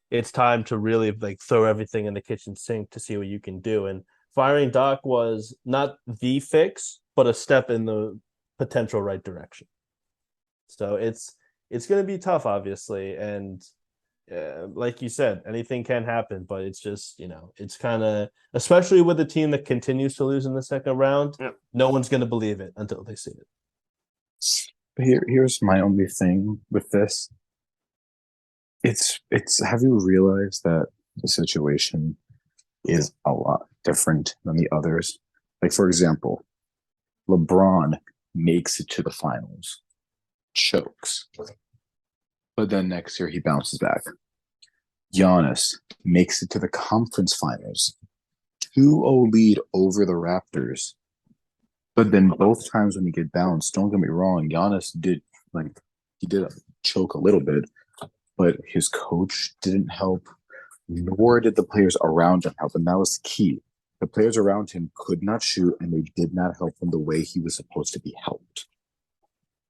it's time to really like throw everything in the kitchen sink to see what you can do. And firing Doc was not the fix, but a step in the potential right direction. So it's going to be tough, obviously, and like you said, anything can happen, but it's just, it's kind of, especially with a team that continues to lose in the second round, no one's going to believe it until they see it. Here's my only thing with this. It's have you realized that the situation is a lot different than the others? Like, for example, LeBron makes it to the finals, chokes, but then next year he bounces back. Giannis makes it to the conference finals, 2-0 lead over the Raptors. But then both times when he get bounced, don't get me wrong, Giannis did choke a little bit, but his coach didn't help, nor did the players around him help, and that was the key. The players around him could not shoot, and they did not help him the way he was supposed to be helped.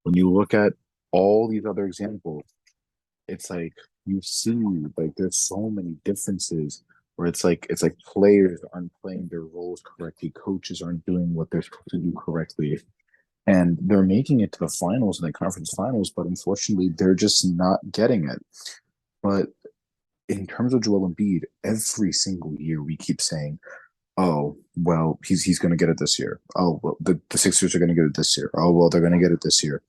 When you look at all these other examples, it's like you see, like, there's so many differences where it's like players aren't playing their roles correctly, coaches aren't doing what they're supposed to do correctly, and they're making it to the finals and the conference finals, but unfortunately, they're just not getting it. But in terms of Joel Embiid, every single year we keep saying, oh, well, he's going to get it this year. Oh, well, the Sixers are going to get it this year. Oh, well, they're going to get it this year.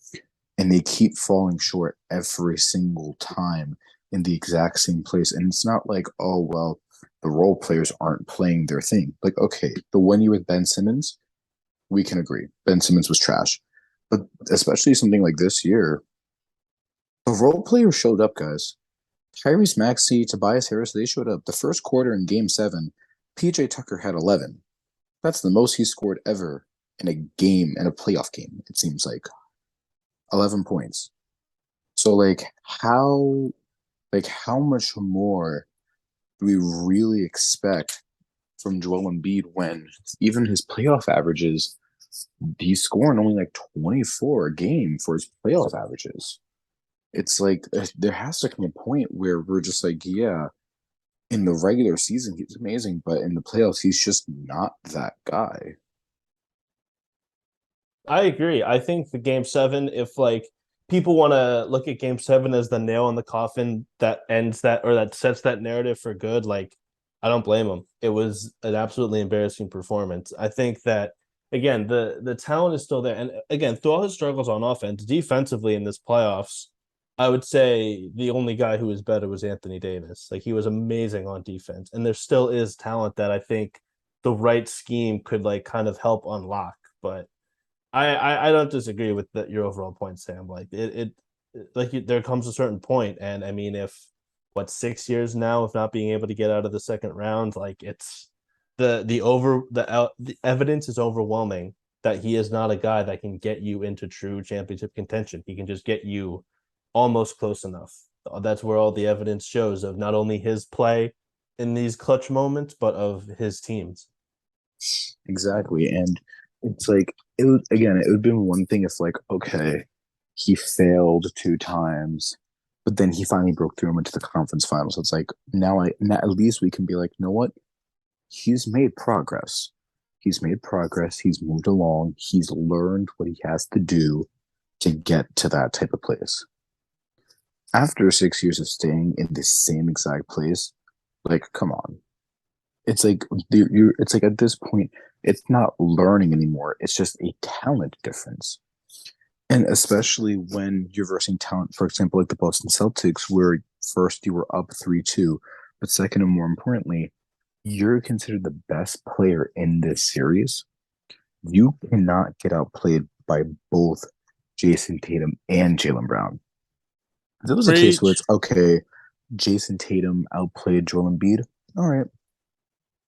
And they keep falling short every single time in the exact same place. And it's not like, oh, well, the role players aren't playing their thing. Like, okay, the 1 year with Ben Simmons, we can agree. Ben Simmons was trash. But especially something like this year, the role players showed up, guys. Tyrese Maxey, Tobias Harris, they showed up. The first quarter in Game 7, PJ Tucker had 11. That's the most he scored ever in a game, in a playoff game, it seems like. 11 points. So, how much more do we really expect from Joel Embiid when even his playoff averages, he's scoring only 24 a game for his playoff averages? It's like there has to come a point where we're just like, yeah, in the regular season, he's amazing, but in the playoffs, he's just not that guy. I agree. I think the Game 7, if people want to look at Game 7 as the nail in the coffin that ends that, or that sets that narrative for good, I don't blame them. It was an absolutely embarrassing performance. I think that, again, the talent is still there. And again, through all his struggles on offense, defensively in this playoffs, I would say the only guy who was better was Anthony Davis. He was amazing on defense. And there still is talent that I think the right scheme could kind of help unlock. But I don't disagree with your overall point, Sam. There comes a certain point, and I mean, if 6 years now of not being able to get out of the second round, it's the evidence is overwhelming that he is not a guy that can get you into true championship contention. He can just get you almost close enough. That's where all the evidence shows of not only his play in these clutch moments, but of his teams. Exactly, and it's it would have been one thing if okay, he failed 2 times, but then he finally broke through and went to the conference finals. It's now at least we can be like, you know what? He's made progress. He's made progress. He's moved along. He's learned what he has to do to get to that type of place. After 6 years of staying in the same exact place, come on. It's it's at this point, it's not learning anymore. It's just a talent difference. And especially when you're versing talent, for example, like the Boston Celtics, where first you were up 3-2, but second and more importantly, you're considered the best player in this series. You cannot get outplayed by both Jason Tatum and Jaylen Brown. If it was a case where it's okay, Jason Tatum outplayed Joel Embiid, all right.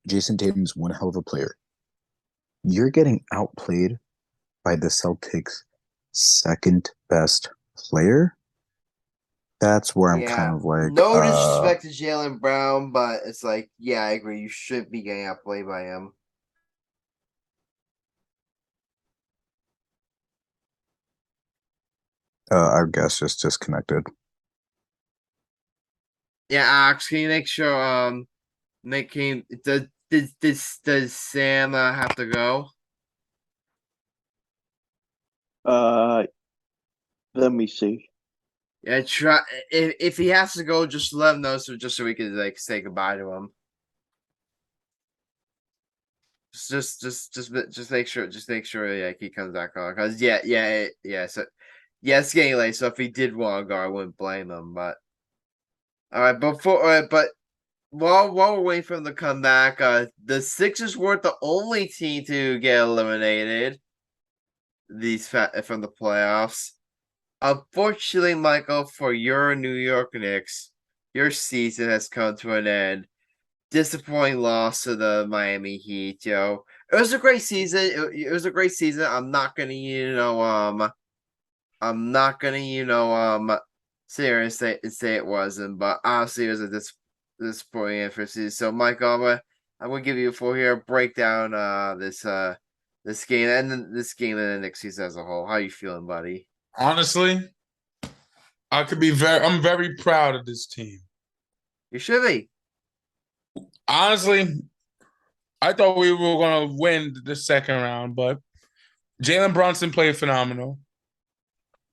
Jason Tatum's one hell of a player. You're getting outplayed by the Celtics' second best player. That's where I'm kind of no disrespect to Jaylen Brown, but it's I agree. You should be getting outplayed by him. Our guest just disconnected. Yeah, Alex, can you make sure does Sam have to go? Let me see. Yeah, try if he has to go, just let him know so we can like say goodbye to him. Just make sure like he comes back on because so it's getting late. So if he did want to go, I wouldn't blame him. But all right, but while we're waiting for him to come back, the Sixers weren't the only team to get eliminated from the playoffs. Unfortunately, Michael, for your New York Knicks, your season has come to an end. Disappointing loss to the Miami Heat, yo. It was a great season. It was a great season. I'm not gonna, sit here and say it wasn't, but honestly, it was a disappointing end for season. So, Michael, I'm gonna give you a full here breakdown this game and then this game and the Knicks season as a whole. How you feeling, buddy? Honestly, I'm very proud of this team. You should be. Honestly, I thought we were going to win the second round, but Jalen Brunson played phenomenal.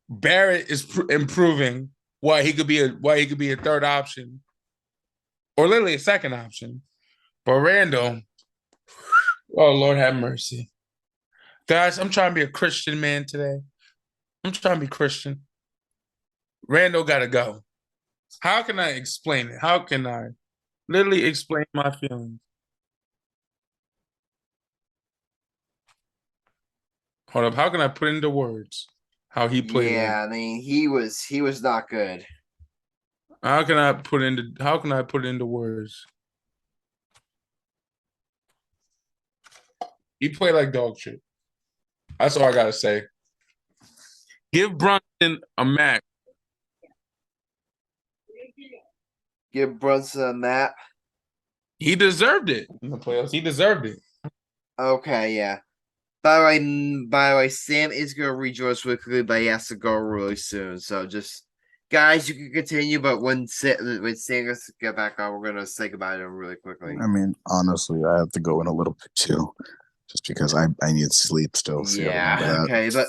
Barrett is improving. Why he could be a third option, or literally a second option. But Randall, oh Lord have mercy, guys! I'm trying to be a Christian man today. I'm trying to be Christian. Randall got to go. How can I explain it? How can I literally explain my feelings? Hold up. How can I put into words how he played? Yeah, I mean he was not good. How can I put it into words? He played like dog shit. That's all I gotta say. Give Brunson a max. Give Brunson a map. He deserved it in the playoffs. He deserved it. Okay, yeah. By the way, Sam is gonna rejoin us quickly, but he has to go really soon. So just guys, you can continue, but when Sam gets get back on, we're gonna say goodbye to him really quickly. I mean, honestly, I have to go in a little bit too, just because I need sleep still. So yeah. Okay, but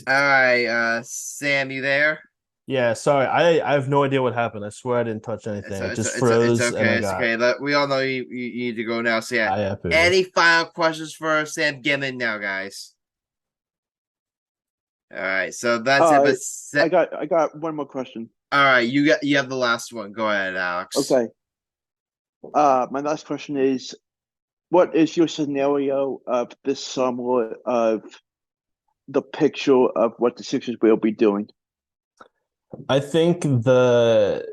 all right, Sam, you there? Yeah, sorry. I have no idea what happened. I swear I didn't touch anything. It just froze. It's okay. It's okay. But we all know you need to go now. So yeah. Any final questions for Sam? Get in now, guys. All right. So that's it. But I got one more question. All right. You have the last one. Go ahead, Alex. Okay. My last question is, what is your scenario of this summer of the picture of what the Sixers will be doing? I think the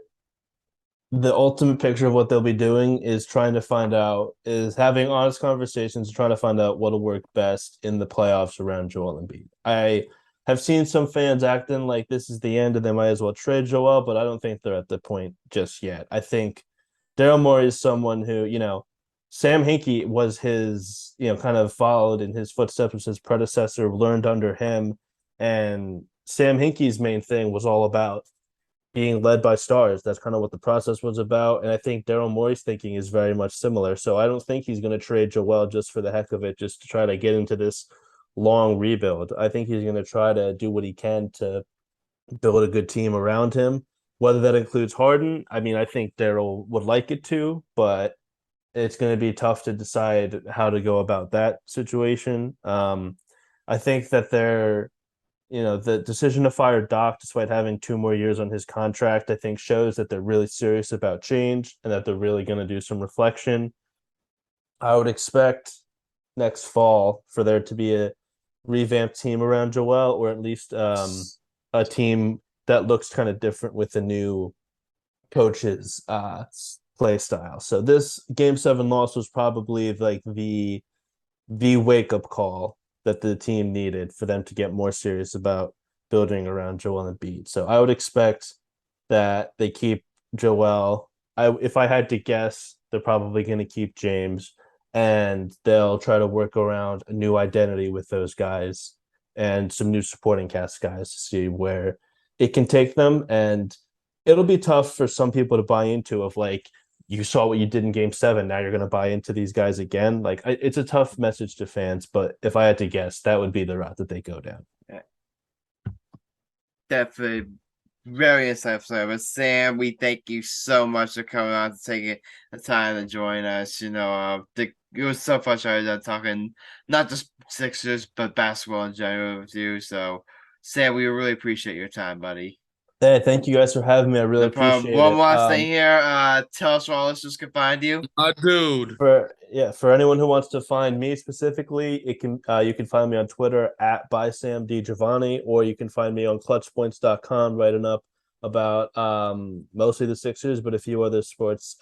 ultimate picture of what they'll be doing is having honest conversations, trying to find out what'll work best in the playoffs around Joel Embiid. I have seen some fans acting like this is the end and they might as well trade Joel, but I don't think they're at the point just yet. I think Daryl Morey is someone who, Sam Hinkie was his, kind of followed in his footsteps as his predecessor, learned under him, and Sam Hinkie's main thing was all about being led by stars. That's kind of what the process was about. And I think Daryl Morey's thinking is very much similar. So I don't think he's going to trade Joel just for the heck of it, just to try to get into this long rebuild. I think he's going to try to do what he can to build a good team around him. Whether that includes Harden, I mean, I think Daryl would like it to, but it's going to be tough to decide how to go about that situation. I think that the decision to fire Doc, despite having 2 more years on his contract, I think shows that they're really serious about change and that they're really going to do some reflection. I would expect next fall for there to be a revamped team around Joel, or at least a team that looks kind of different with the new coach's play style. So this Game 7 loss was probably like the wake-up call that the team needed for them to get more serious about building around Joel Embiid. So I would expect that they keep Joel. If I had to guess, they're probably going to keep James, and they'll try to work around a new identity with those guys and some new supporting cast guys to see where it can take them. And it'll be tough for some people to buy into of like, you saw what you did in Game 7. Now you're going to buy into these guys again. Like, it's a tough message to fans, but if I had to guess, that would be the route that they go down. Definitely very insightful. But Sam, we thank you so much for coming on, taking the time to join us. It was so frustrating talking not just Sixers but basketball in general with you. So, Sam, we really appreciate your time, buddy. Hey, thank you guys for having me. I really No problem. appreciate One it. last thing here. Tell us where our listeners can find you. Dude. For anyone who wants to find me specifically, you can find me on Twitter at by Sam DiGiovanni, or you can find me on ClutchPoints.com writing up about mostly the Sixers, but a few other sports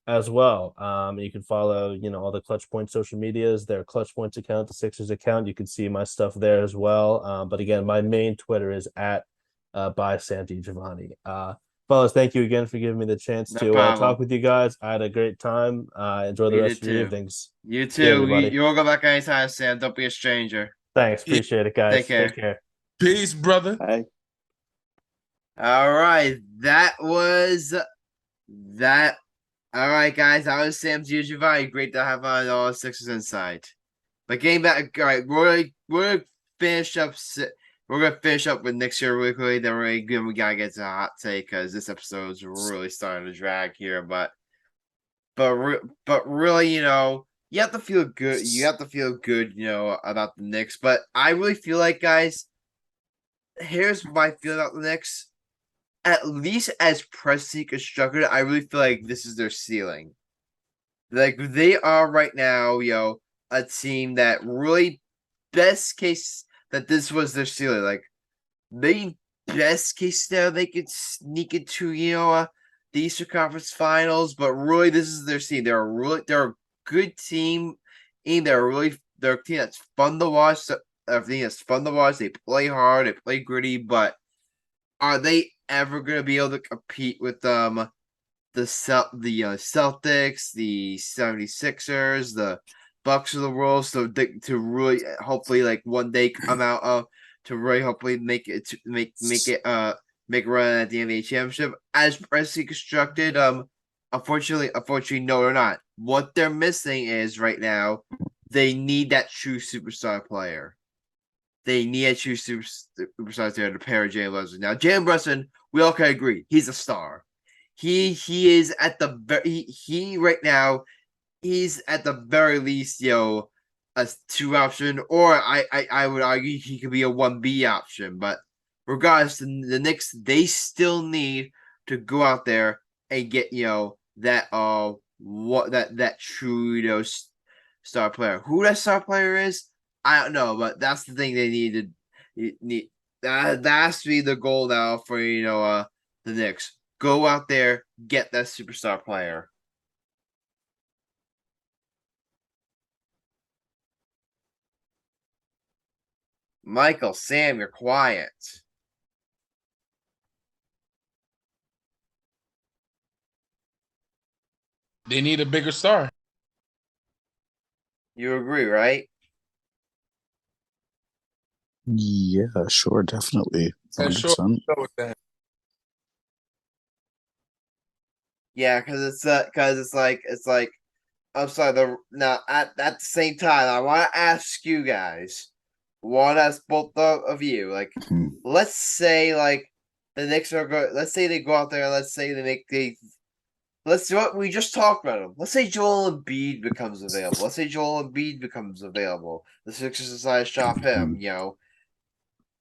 as well. You can follow all the Clutch Points social medias, their Clutch Points account, the Sixers account. You can see my stuff there as well. But again, my main Twitter is at by Sam DiGiovanni. Fellas, thank you again for giving me the chance to talk with you guys. I had a great time. Enjoy the rest of your evenings. You too. You'll go back anytime, Sam. Don't be a stranger. Thanks. Appreciate it, guys. Take care. Peace, brother. Bye. All right. That was that. All right, guys. That was Sam DiGiovanni. Great to have on all Sixers Insight. But getting back, all right, we're gonna finish up. We're gonna finish up with Knicks here really quickly. Then we gotta get to a hot take because this episode is really starting to drag here. But really, you have to feel good. You have to feel good, about the Knicks. But I really feel like, guys, here's my feeling about the Knicks. At least as presently constructed, I really feel like this is their ceiling. Like they are right now, a team that really best case that this was their ceiling. Like maybe best case scenario they could sneak into, the Eastern Conference Finals, but really this is their team. They're a good team, and they're a team that's fun to watch. So everything is fun to watch. They play hard, they play gritty, but are they ever gonna be able to compete with the Celtics, the 76ers, the Bucks of the world? So to really hopefully like one day come out of to really hopefully make it make a run at the NBA championship as presently constructed. Unfortunately, no, they're not. What they're missing is right now they need that true superstar player. They need a true superstar there to pair Jalen Brunson. Now, Jalen Brunson, we all can agree, he's a star. He is at the he right now. He's at the very least, a 2 option, or I would argue he could be a 1B option. But regardless, the Knicks, they still need to go out there and get that true star player. Who that star player is, I don't know, but that's the thing they need. That has to be the goal now for the Knicks. Go out there, get that superstar player. Michael, Sam, you're quiet. They need a bigger star. You agree, right? Yeah, sure, definitely. 100%. Yeah, because it's like I'm sorry. Now at the same time, I want to ask you guys. Want to ask both of you, like, let's say like the Knicks are good. Let's say they go out there. Let's say let's do what we just talked about them. Let's say Joel Embiid becomes available. The Sixers decide to shop him.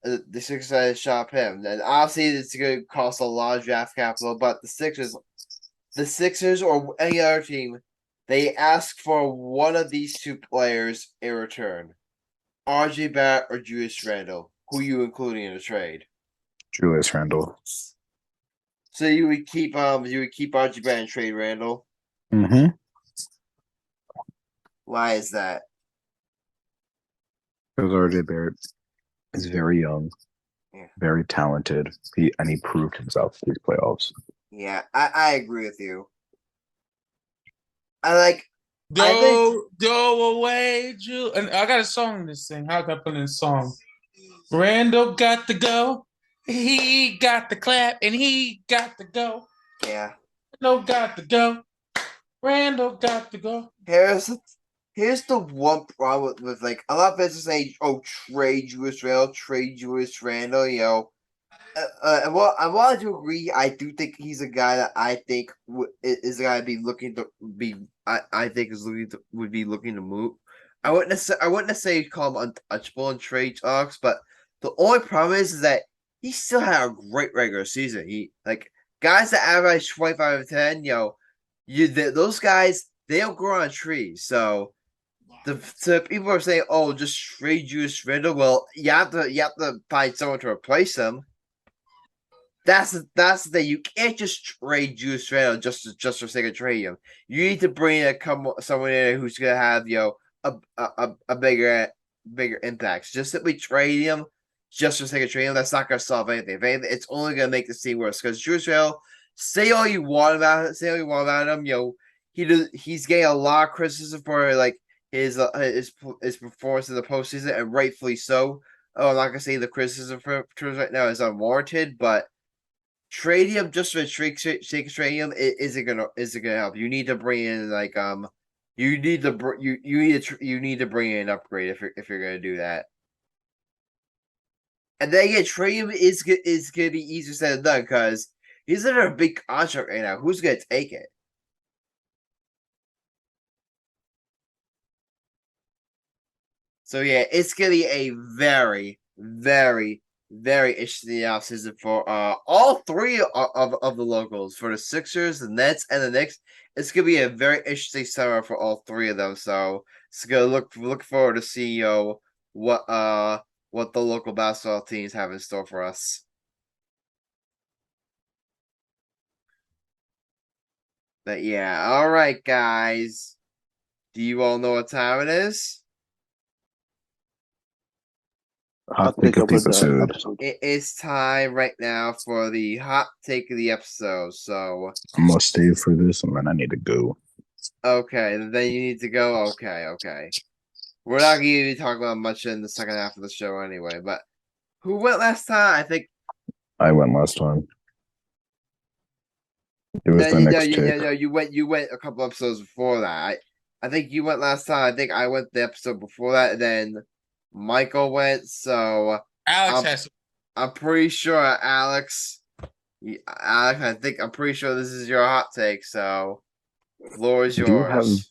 The Sixers decide to shop him. And obviously, it's going to cost a lot of draft capital. But the Sixers or any other team, they ask for one of these two players in return. RJ Barrett or Julius Randle? Who are you including in the trade? Julius Randle. So you would keep RJ Barrett and trade Randle? Mm-hmm. Why is that? Because RJ Barrett is very young, very talented. He proved himself these playoffs. Yeah, I agree with you. I Go away, Jules. And I got a song to sing. How can I put in a song? Randall got to go. He got the clap, and he got to go. Yeah. Randall got to go. Randall got to go. Here's the one problem with like a lot of fans say, "Oh, trade Julius Randle." Well, I wanted to agree. I do think he's a guy that I think is a guy to be looking to be. I think is looking to would be looking to move. I wouldn't necessarily call him untouchable in trade talks, but the only problem is that he still had a great regular season. He like guys that average 25 of 10. Those guys they don't grow on trees. So the people are saying, "Oh, just trade Julius Randle." Well, you have to find someone to replace him. That's the thing. You can't just trade Julius Randle just for sake of trading him. You need to bring someone in who's gonna have a bigger impact. Just simply trade him just for sake of trading him, that's not gonna solve anything. If anything, it's only gonna make the scene worse. Because Julius Randle, say all you want about him. He's getting a lot of criticism for like his performance in the postseason, and rightfully so. Oh, I'm not gonna say the criticism for right now is unwarranted, but trading him just for sake of trading him isn't gonna help. You need to bring in you need to bring in an upgrade if you're gonna do that. And then again, trading him is gonna be easier said than done because he's under a big contract right now. Who's gonna take it? So yeah, it's gonna be a very, very, very interesting offseason for all three of the locals for the Sixers, the Nets, and the Knicks. It's gonna be a very interesting summer for all three of them. So it's gonna look forward to see what the local basketball teams have in store for us. But yeah, all right, guys. Do you all know what time it is? Hot take of the episode. It is time right now for the hot take of the episode. So I'm gonna stay for this, and then I need to go. okay, then you need to go. Okay. We're not going to be talking about much in the second half of the show anyway. But who went last time? I think I went last time. It was the next take. No, you went a couple episodes before that. I think you went last time. I think I went the episode before that, and then Michael went. So I'm pretty sure Alex. I'm pretty sure this is your hot take. So, floor is yours.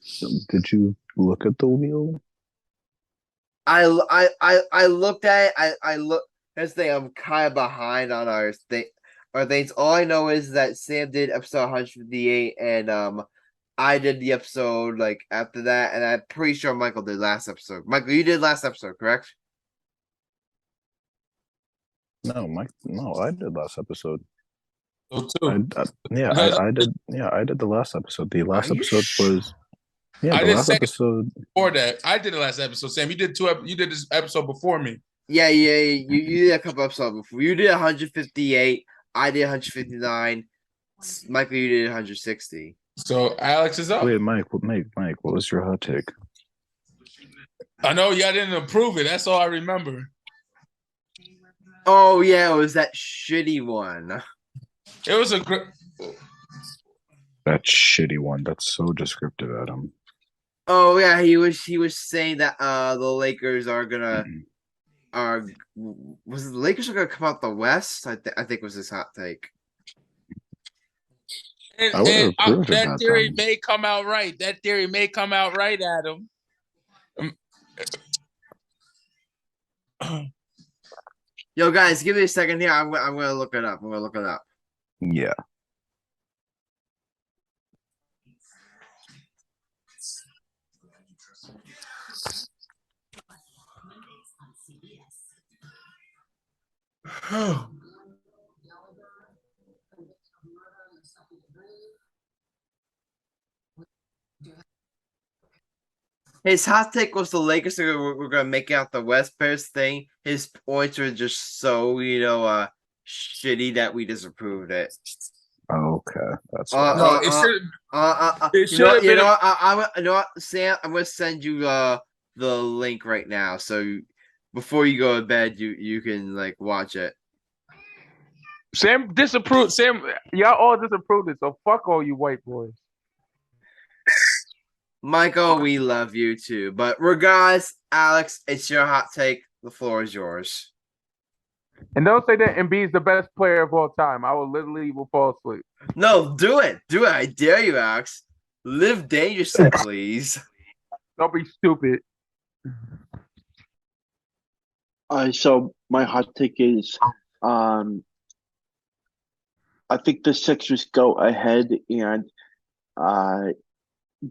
Did you look at the wheel? I looked at it. I look. This thing, I'm kind of behind on our things. All I know is that Sam did episode 158, and I did the episode like after that, and I'm pretty sure Michael did last episode. Michael, you did last episode, correct? No, I did last episode. Oh, too. I did. Yeah, I did the last episode. The last episode was. Yeah, I the did last episode. Before that, I did the last episode. Sam, you did You did this episode before me. Yeah. You did a couple episodes before. You did 158. I did 159. Michael, you did 160. So Alex is up. Wait, Mike, what was your hot take? I know y'all didn't approve it. That's all I remember. Oh yeah, it was that shitty one. It was a great. That shitty one. That's so descriptive, Adam. Oh yeah, he was saying that the Lakers are gonna was it the Lakers are gonna come out the West? I think was his hot take. And that theory may come out right. That theory may come out right, Adam. Yo, guys, give me a second here. I'm gonna look it up. Yeah. His hot take was the Lakers were gonna make out the West Bears thing. His points were just so shitty that we disapproved it. Okay, that's no. It should have been. You know what, Sam? I'm gonna send you the link right now. So before you go to bed, you can like watch it. Sam disapproved. Sam, y'all all disapproved it. So fuck all you white boys. Michael, we love you too. But regardless, Alex, it's your hot take. The floor is yours. And don't say that Embiid is the best player of all time. I will literally fall asleep. No, do it. Do it. I dare you, Alex. Live dangerously, please. Don't be stupid. So my hot take is, I think the Sixers go ahead and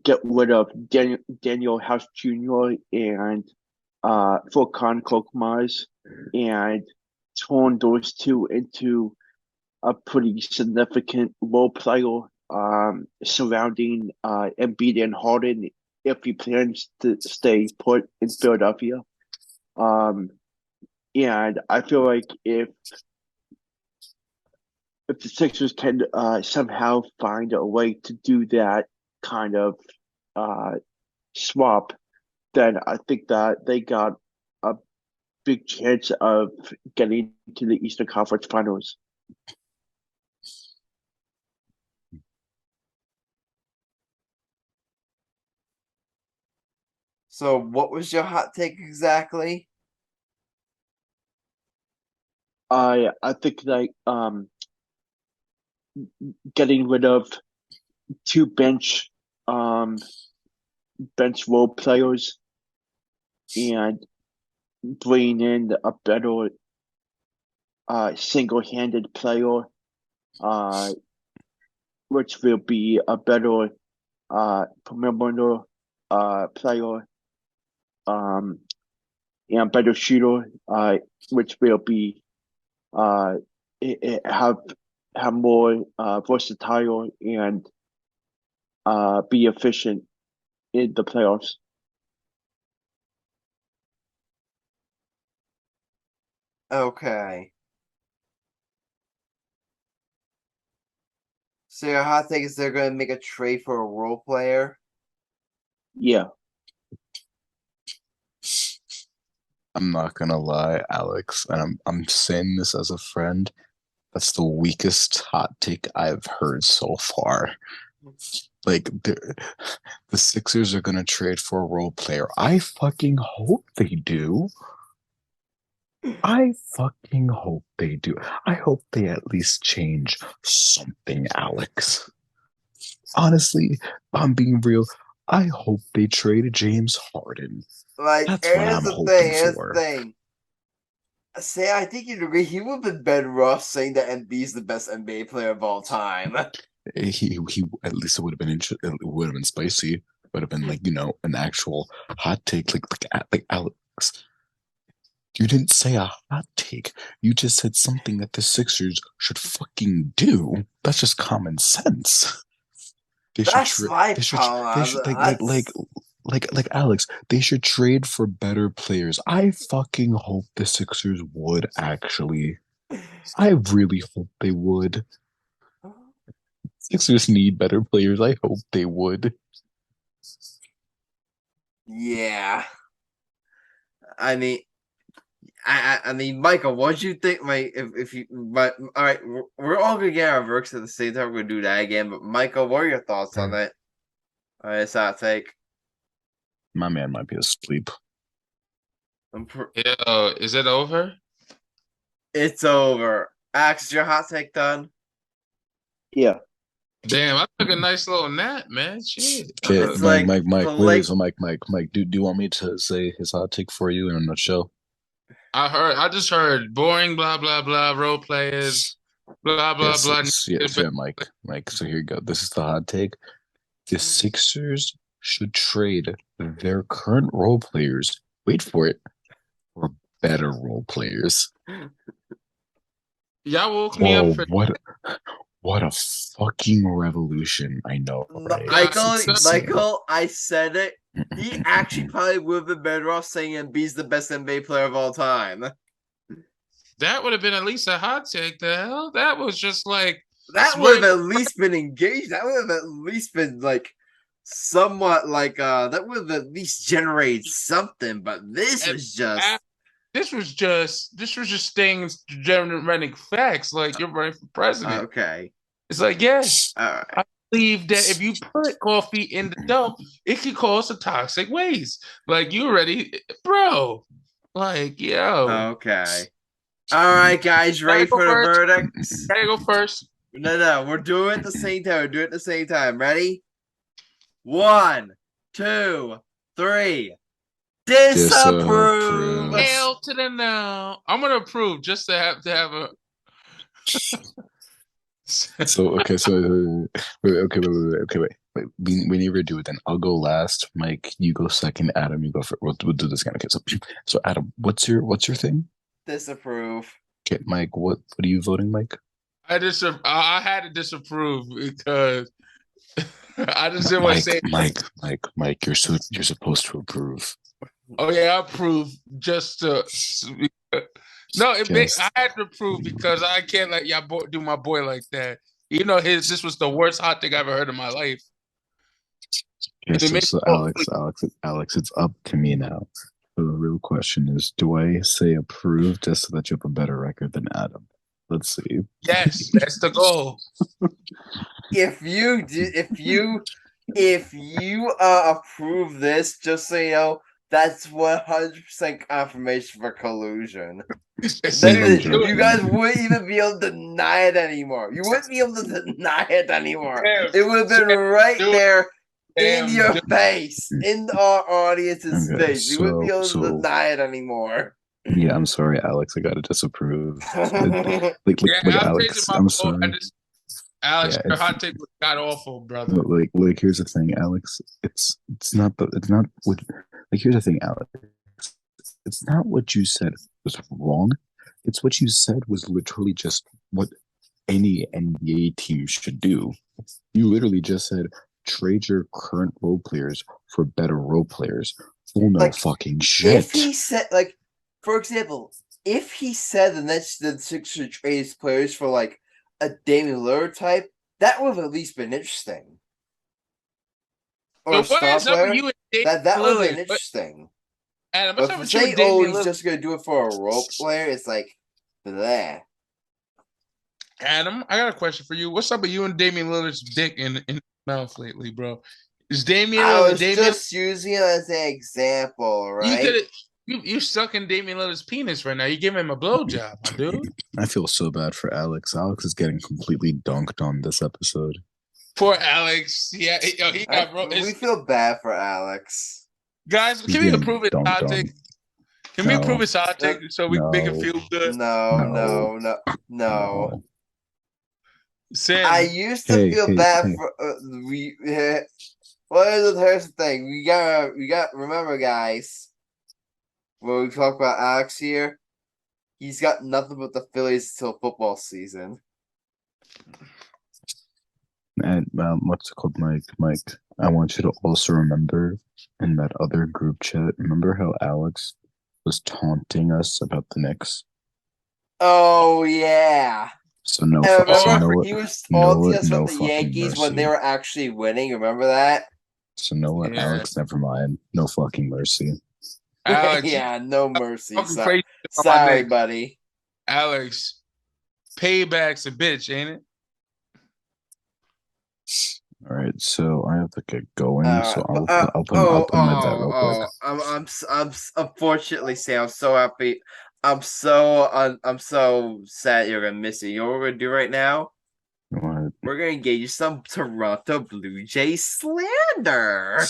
get rid of Daniel House Jr. and Furkan Korkmaz and turn those two into a pretty significant role player surrounding Embiid and Harden if he plans to stay put in Philadelphia. And I feel like if the Sixers can somehow find a way to do that kind of swap, then I think that they got a big chance of getting to the Eastern Conference Finals. So, what was your hot take exactly? I think like getting rid of two bench role players and bringing in a better single-handed player, which will be a better perimeter player, and a better shooter, which will be have more versatile and be efficient in the playoffs. Okay. So your hot take is they're going to make a trade for a role player? Yeah. I'm not gonna lie, Alex, and I'm saying this as a friend. That's the weakest hot take I've heard so far. Like the Sixers are gonna trade for a role player. I fucking hope they do. I fucking hope they do. I hope they at least change something, Alex. Honestly, I'm being real. I hope they trade James Harden. Like, That's what I'm hoping for. Say, I think you'd agree he would have been better off saying that Embiid's the best NBA player of all time. He at least it would have been it would have been spicy. It would have been like, you know, an actual hot take. Like Alex, you didn't say a hot take. You just said something that the Sixers should fucking do. That's just common sense. That's my problem. Like Alex, they should trade for better players. I fucking hope the Sixers would actually. I really hope they would. Sixers need better players. I hope they would. Yeah. I mean, Michael, what do you think? All right, we're all gonna get our verdict at the same time. We're gonna do that again. But Michael, what are your thoughts on that? All right, so I'll take. My man might be asleep. Yo, is it over? It's over. Axe, is your hot take done? Yeah. Damn, I took a nice little nap, man. Shit. Okay, It's Mike, like Mike, the wait, lake- so Mike, do you want me to say his hot take for you in a nutshell? I just heard boring, blah, blah, blah, role players, blah, blah, Yes, blah. yeah, Mike. So here you go. This is the hot take. The Sixers should trade their current role players. Wait for it. For better role players. Y'all woke me up for What a fucking revolution. I know, right? Michael, I said it. He actually probably would have been better off saying Embiid's the best NBA player of all time. That would have been at least a hot take. The hell? That was just like that would have at least been engaged. That would have at least been like somewhat like that would have at least generated something, but this was just things generating facts. Like you're running for president. Okay. It's like, yes. All right. I believe that if you put coffee in the dump, it could cause a toxic waste. Like you already, bro. Like, yo. Okay. All right, guys, ready Gotta go for the first. verdicts? Gotta go first. No, we're doing it at the same time. Do it at the same time. Ready? 1, 2, 3. Disapprove. Hell to the no. I'm gonna approve just to have a. So okay, wait. We need to do it then. I'll go last. Mike, you go second. Adam, you go first. We'll do this again. Okay, so Adam, what's your thing? Disapprove. Okay, Mike, what are you voting, Mike? I had to disapprove because I just didn't want to say. Mike, you're supposed to approve. Oh yeah, I approve just to. No, I had to approve because I can't let y'all do my boy like that. You know, this was the worst hot thing I ever heard in my life. Okay, so Alex, it's up to me now. So the real question is, do I say approve just so that you have a better record than Adam? Let's see. Yes, that's the goal. If you approve this, just so you know, that's 100% confirmation for collusion. You guys wouldn't even be able to deny it anymore. You wouldn't be able to deny it anymore. It would have been right there in your face, in our audience's face. You wouldn't be able to deny it anymore. Yeah, I'm sorry, Alex. I gotta disapprove. Alex, I'm sorry. Alex, your hot take was god awful, brother. Like here's the thing, Alex. It's not what. Like here's the thing, Alex. It's not what you said was wrong. It's what you said was literally just what any NBA team should do. You literally just said trade your current role players for better role players. Well, no fucking shit. If he said, for example, if he said the Sixers should trade his players for a Damian Lillard type, that would have at least been interesting. Or a star player. That would have been interesting. Adam, but if they he's just going to do it for a role player, it's bleh. Adam, I got a question for you. What's up with you and Damian Lillard's dick in the mouth lately, bro? Is Damian Lillard... I was just using it as an example, right? You sucking Damian Lillard's penis right now. You giving him a blowjob, my dude. I feel so bad for Alex. Alex is getting completely dunked on this episode. Poor Alex. Yeah, he got... We feel bad for Alex. Guys, can we approve his hot take? Can we approve his hot take so we make him feel good? No. Sam, I used to feel bad for Well, here's the thing. We got remember, guys, when we talk about Alex here, he's got nothing but the Phillies until football season. And what's it called, Mike? I want you to also remember in that other group chat, remember how Alex was taunting us about the Knicks? Oh yeah. So no. He was taunting us about the Yankees when they were actually winning. Remember that? So no what, Alex? Never mind. No fucking mercy. Alex, yeah, no mercy. Sorry, buddy. Alex, payback's a bitch, ain't it? All right, so I have to get going. So I'll put my bet real quick. I'm unfortunately, Sam. I'm so happy. I'm so sad you're gonna miss it. You know what we're gonna do right now? What? We're gonna get you some Toronto Blue Jays slander.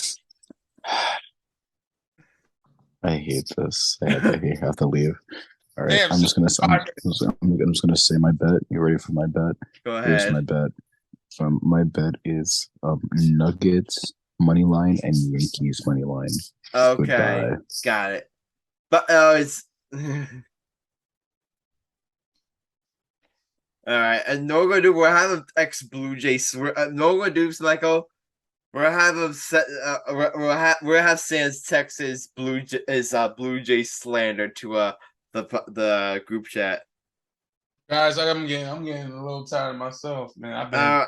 I hate this. I have to leave. All right, I'm just gonna say my bet. You ready for my bet? Go ahead. Here's my bet. My bet is Nuggets money line and Yankees money line. Okay, Goodbye. Got it. But it's all right. And no, we're gonna do. We're having ex Blue Jays. No, we're gonna do Michael. We're having set. We're gonna have Sam's Texas Blue Jay slander to the group chat. Guys, I'm getting a little tired of myself, man. I've been.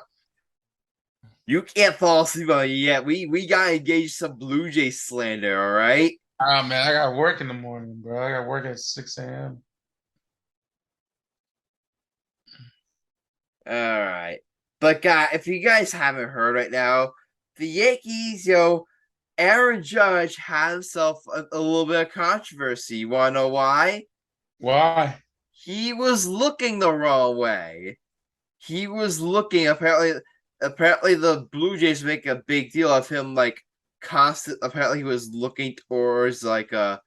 You can't fall asleep on it yet. We gotta engage some Blue Jay slander, all right? Man, I got work in the morning, bro. I got work at 6 a.m. All right. But guys, if you guys haven't heard right now, the Yankees, Aaron Judge had himself a little bit of controversy. You wanna know why? Why? he was looking the wrong way. He was looking apparently the Blue Jays make a big deal of him like constant. Apparently he was looking towards like the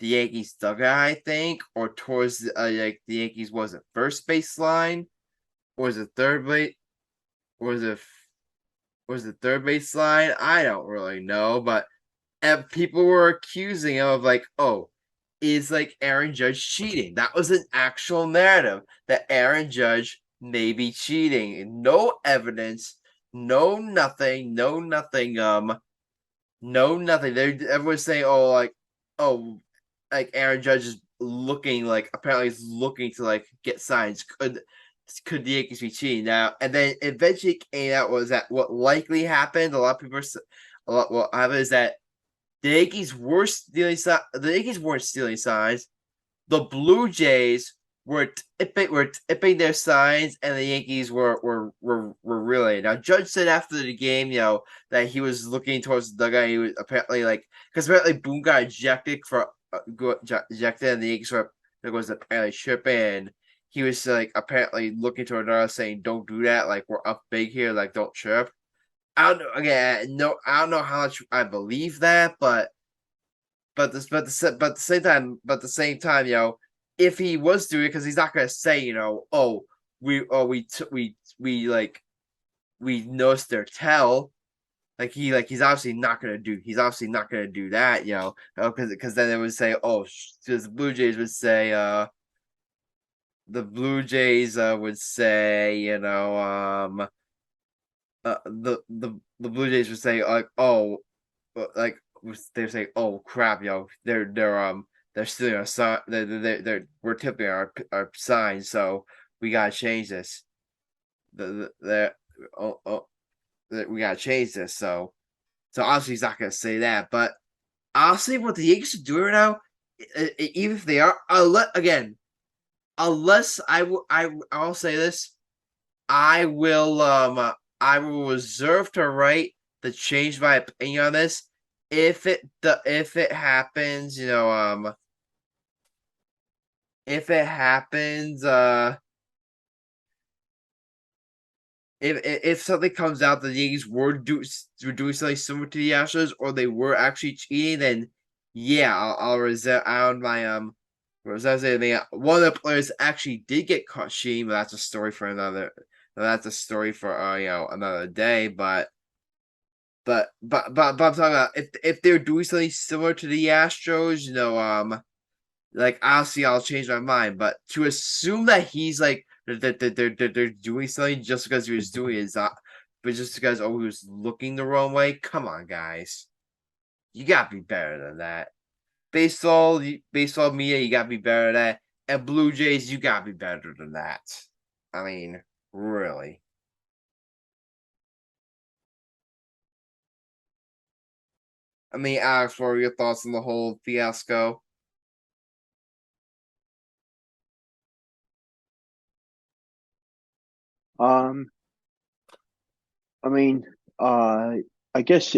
Yankees dugout, I think, or towards like the Yankees was it first baseline, or was it third base, or was it third baseline? I don't really know, but people were accusing him of like, oh, is like Aaron Judge cheating? That was an actual narrative that Aaron Judge may be cheating. No evidence, no nothing, no nothing. No nothing. Everyone's saying, oh, like Aaron Judge is looking like apparently he's looking to like get signs. Could the Yankees be cheating now? And then eventually came out was that what likely happened. A lot of people, what happened is that the Yankees were stealing. The Yankees weren't stealing signs. The Blue Jays were tipping their signs, and the Yankees were really. Now Judge said after the game, that he was looking towards the dugout. He was apparently because apparently Boone got ejected and the Yankees was apparently tripping. And he was apparently looking toward us, saying, "Don't do that. Like we're up big here. Like don't trip." I don't know. Again, no, I don't know how much I believe that, but at the same time, if he was doing it, because he's not gonna say, we noticed their tell, he's obviously not gonna do. He's obviously not gonna do that, because then it would say, because the Blue Jays would say, the Blue Jays would say they're saying, "Oh crap, they're stealing our sign. We're tipping our signs, so we gotta change this. We gotta change this." So obviously he's not gonna say that, but honestly, what the Yankees are doing right now, even if they are, unless I'll say this, I will reserve the right to change my opinion on this if it happens, if it happens, if something comes out that the Yankees were doing something similar to the Astros, or they were actually cheating, then yeah, I'll reserve on my reserve. One of the players actually did get caught cheating, but that's a story for another. That's a story for another day. But I'm talking about if they're doing something similar to the Astros, obviously I'll change my mind. But to assume that he's that they're doing something just because he was doing it, but just because he was looking the wrong way. Come on, guys, you gotta be better than that. Baseball media, you gotta be better than that. And Blue Jays, you gotta be better than that. I mean, really. I mean, Alex, what are your thoughts on the whole fiasco? I mean, I guess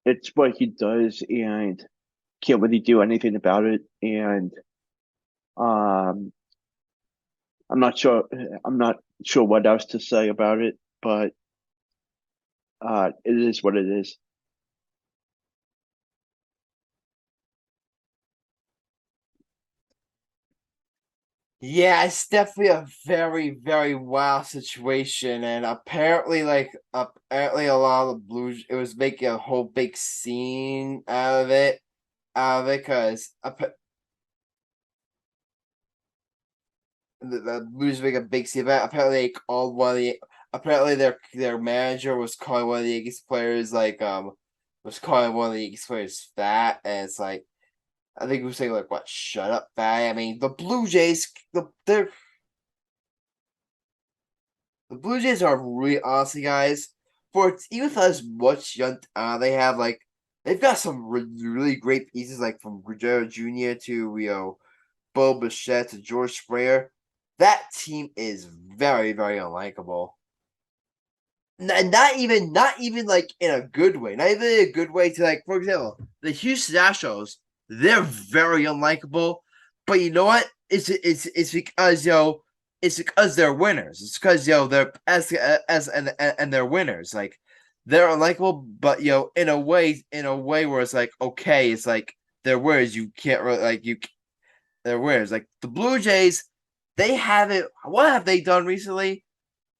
it's what he does, and can't really do anything about it. And I'm not sure what else to say about it, but it is what it is. Yeah, it's definitely a very, very wild situation, and apparently, apparently a lot of the Blues, it was making a whole big scene out of it, because the Blues make a big scene about it. Apparently, they called apparently their manager was calling one of the Yankees players was calling one of the Yankees players fat, and it's like. I think we were saying what? Shut up, fat. I mean, the Blue Jays, the Blue Jays are really honestly, guys. Even for as much young they have, they've got some really great pieces, from Guerrero Jr. to Bo Bichette to George Springer. That team is very, very unlikable. Not even in a good way. Not even in a good way to for example, the Houston Astros. They're very unlikable. but you know what? It's because it's because they're winners. It's because they're and they're winners. Like they're unlikable, but in a way where it's like okay, it's like they're winners. You can't really they're winners. Like the Blue Jays, they haven't. What have they done recently?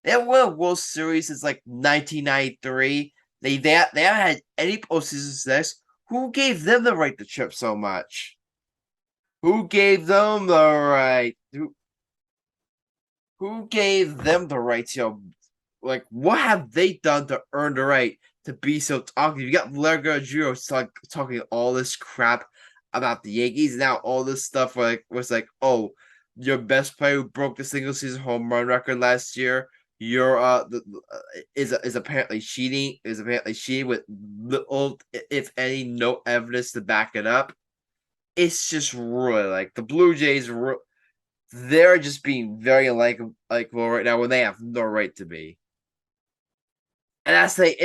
They haven't won a World Series since like 1993. They haven't had any postseason success. Who gave them the right to chip so much? Who gave them the right? Who gave them the right to like what have they done to earn the right to be so talkative? You got Largo Jr. talking all this crap about the Yankees. Now all this stuff was like, oh, your best player who broke the single season home run record last year. You're is apparently cheating. Is apparently cheating with little, if any, no evidence to back it up. It's just really like the Blue Jays. They're just being very unlikable right now when they have no right to be. And I say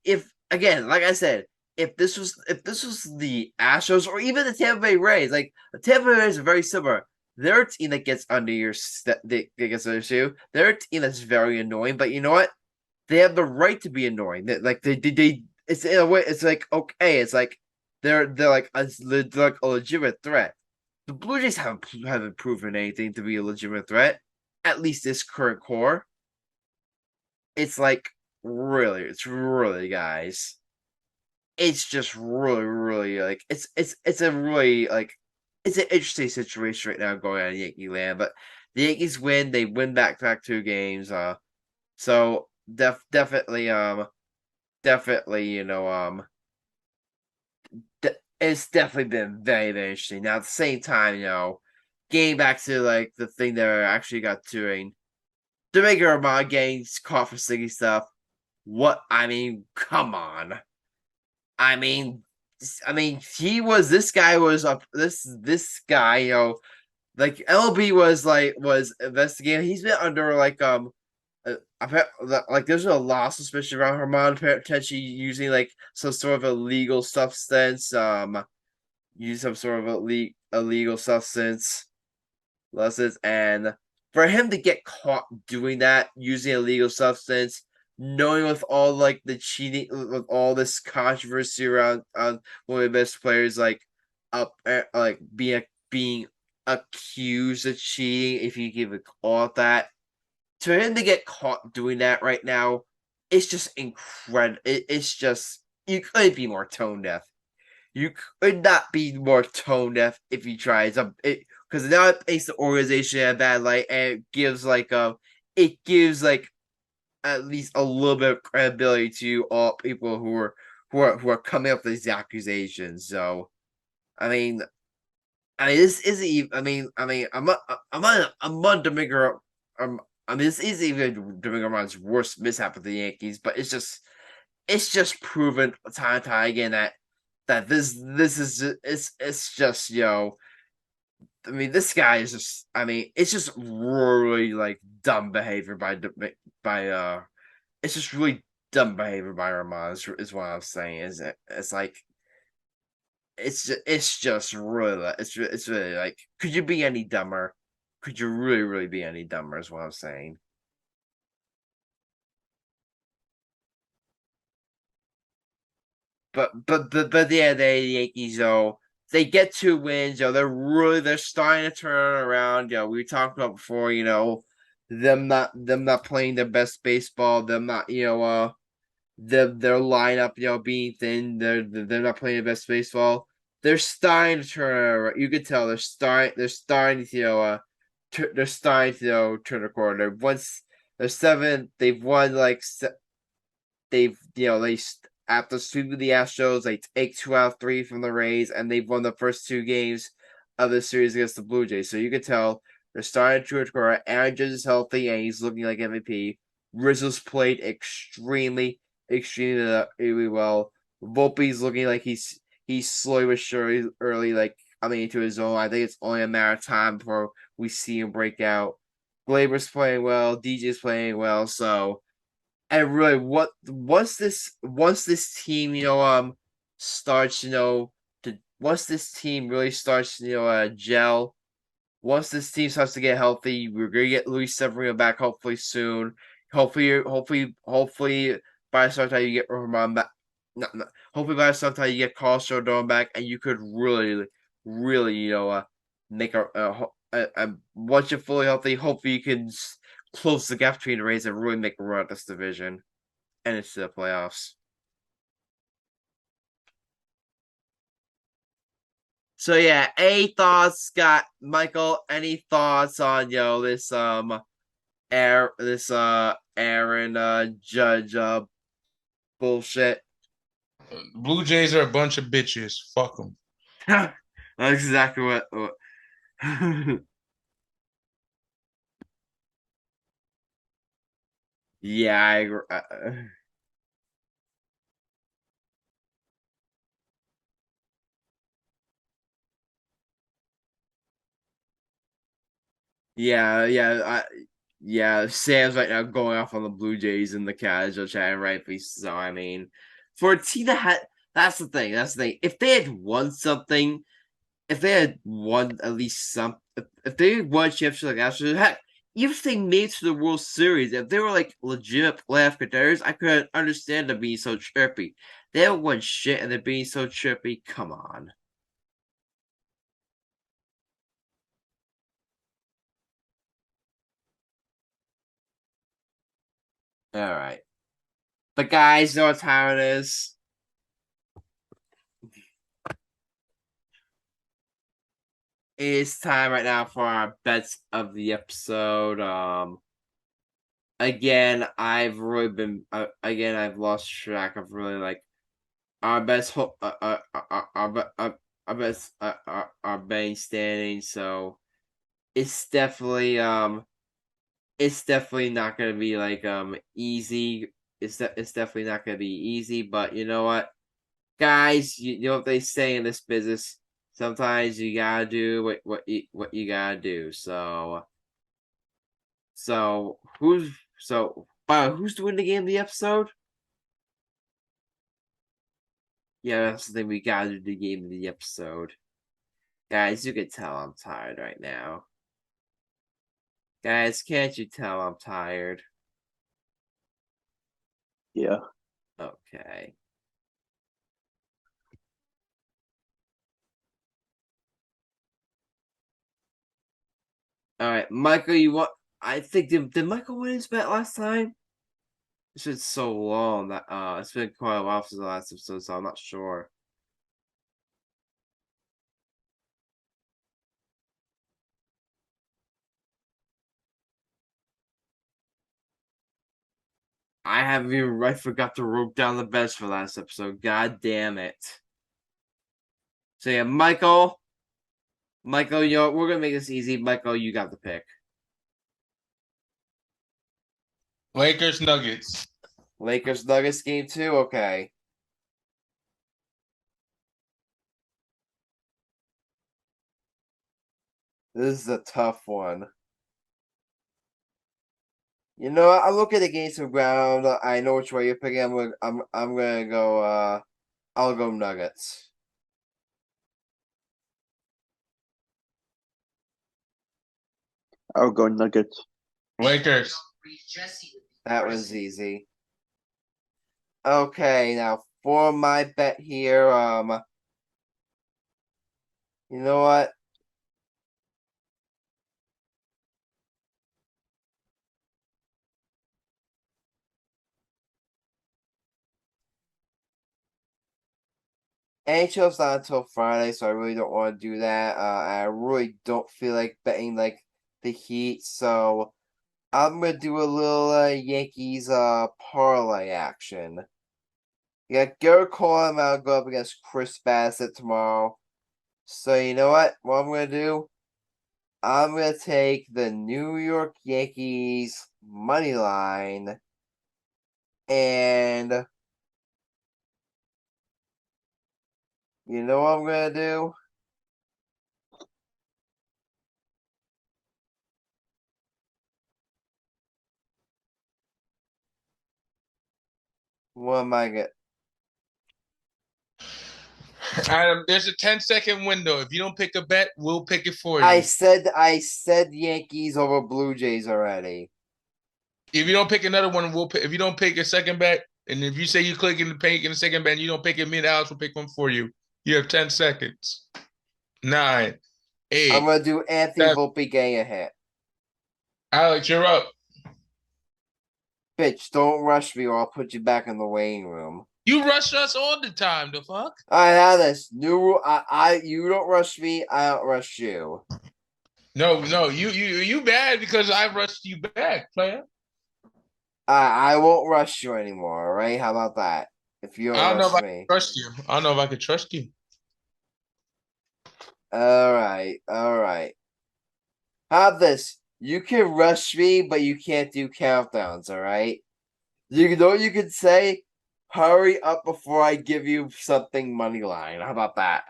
if again, like I said, if this was the Astros or even the Tampa Bay Rays, like the Tampa Bay Rays are very similar. They're a team that gets under your gets under you. They're a team that's very annoying, but you know what? They have the right to be annoying. They it's in a way. It's like okay. It's like they're like a legitimate threat. The Blue Jays haven't proven anything to be a legitimate threat. At least this current core. It's like it's really guys. It's just really like it's a really like it's an interesting situation right now going on in Yankee land. But the Yankees win. They win back 2 games. So definitely it's definitely been very, very interesting. Now at the same time, getting back to like the thing that I actually got doing, Domingo Armand getting caught for sticky stuff. What I mean, come on. I mean, this guy, like LB was investigating. He's been under like there's a law suspicion around Herman potentially using like some sort of illegal substance, use some sort of illegal substance, and for him to get caught doing that, using a illegal substance, knowing with all like the cheating, with all this controversy around one of the best players, being accused of cheating, if you give it call it that, for him to get caught doing that right now, it's just incredible. It's just you couldn't be more tone deaf. You could not be more tone deaf if you try. Because now it makes the organization in a bad light, and it gives at least a little bit of credibility to all people who are coming up with these accusations. So, this isn't even. I'm on Domingo. This isn't even Domingo Armand's worst mishap with the Yankees, but it's just proven time and time again that this is it's just this guy is just it's just really like dumb behavior by it's just really dumb behavior by Armand is what I'm saying. It's like it's just really it's really like, could you be any dumber? Could you really be any dumber is what I'm saying. But yeah, the Yankees they get 2 wins. They're starting to turn around. We talked about before. Them not playing their best baseball. Them not their lineup being thin. They're not playing their best baseball. They're starting to turn around. You could tell they're starting to they're starting to turn the corner. Once they're 7, they've won they've after sweeping the Astros, they take 2 out of 3 from the Rays, and they've won the first 2 games of the series against the Blue Jays. So you can tell they're starting to score. Aaron Judge is healthy, and he's looking like MVP. Rizzo's played extremely well. Volpe's looking like he's slowly but surely into his zone. I think it's only a matter of time before we see him break out. Glaber's playing well. DJ's playing well. So. And really, once this team starts once this team really starts gel, once this team starts to get healthy, we're gonna get Luis Severino back hopefully soon. Hopefully by the start time you get Roman back. Hopefully by the start time you get Carlos Rodon back, and you could really, make once you're fully healthy. Hopefully you can close the gap between the Rays and really make a run at this division and into the playoffs. So yeah, any thoughts, Scott, Michael? Any thoughts on this Aaron Judge bullshit? Blue Jays are a bunch of bitches. Fuck them. That's exactly what. Yeah, I agree. Yeah. Sam's right now going off on the Blue Jays in the casual chat, and rightfully so. I mean, for a team that had, that's the thing. If they had won something, if they had won at least some, if they had won a championship like Astros, heck, even if they made it to the World Series, if they were like legitimate playoff contenders, I could understand them being so chirpy. They haven't won shit, and they're being so chirpy. Come on. All right. But guys, know what time it is? It's time right now for our bets of the episode. Again, I've really been. I've lost track of really like our best. Our best. Our betting standing. So it's definitely not gonna be like easy. It's definitely not gonna be easy. But you know what, guys, you know what they say in this business. Sometimes you gotta do what you gotta do. Who's doing the game of the episode? Yeah, that's the thing. We gotta do the game of the episode. Guys, you can tell I'm tired right now. Guys, can't you tell I'm tired? Yeah. Okay. All right, Michael, you want? I think did Michael win his bet last time? It's been so long that it's been quite a while since the last episode, so I'm not sure. I forgot to wrote down the bets for last episode. God damn it. So yeah, Michael, we're gonna make this easy. Michael, you got the pick. Lakers Nuggets. Lakers Nuggets game 2. Okay. This is a tough one. You know what? I'm looking against some ground. I know which way you're picking. I'm gonna go. I'll go Nuggets. I'll go Nuggets. Lakers. That was easy. Okay, now for my bet here. You know what? NHL's not until Friday, so I really don't want to do that. I really don't feel like betting like the Heat, so I'm gonna do a little Yankees parlay action. You got Garrett Cole out go up against Chris Bassett tomorrow. So you know what? What I'm gonna do? I'm gonna take the New York Yankees money line and you know what I'm gonna do? What am I gonna? Adam, there's a 10-second window. If you don't pick a bet, we'll pick it for you. I said Yankees over Blue Jays already. If you don't pick another one, we'll pick. If you don't pick a second bet, and if you say you click in the pick in the second bet, and you don't pick it, me and Alex will pick one for you. You have 10 seconds. 9, 8. I'm gonna do Anthony 7. Volpe getting a hit. Alex, you're up. Bitch, don't rush me or I'll put you back in the waiting room. You rush us all the time. The fuck? I have this new rule. You don't rush me, I don't rush you. No, you bad because I rushed you back, player. I won't rush you anymore, all right? How about that? If you I don't don't know if rush I me. can trust you. I don't know if I can trust you. All right. Have this. You can rush me, but you can't do countdowns, all right? You know what you could say? Hurry up before I give you something money line. How about that?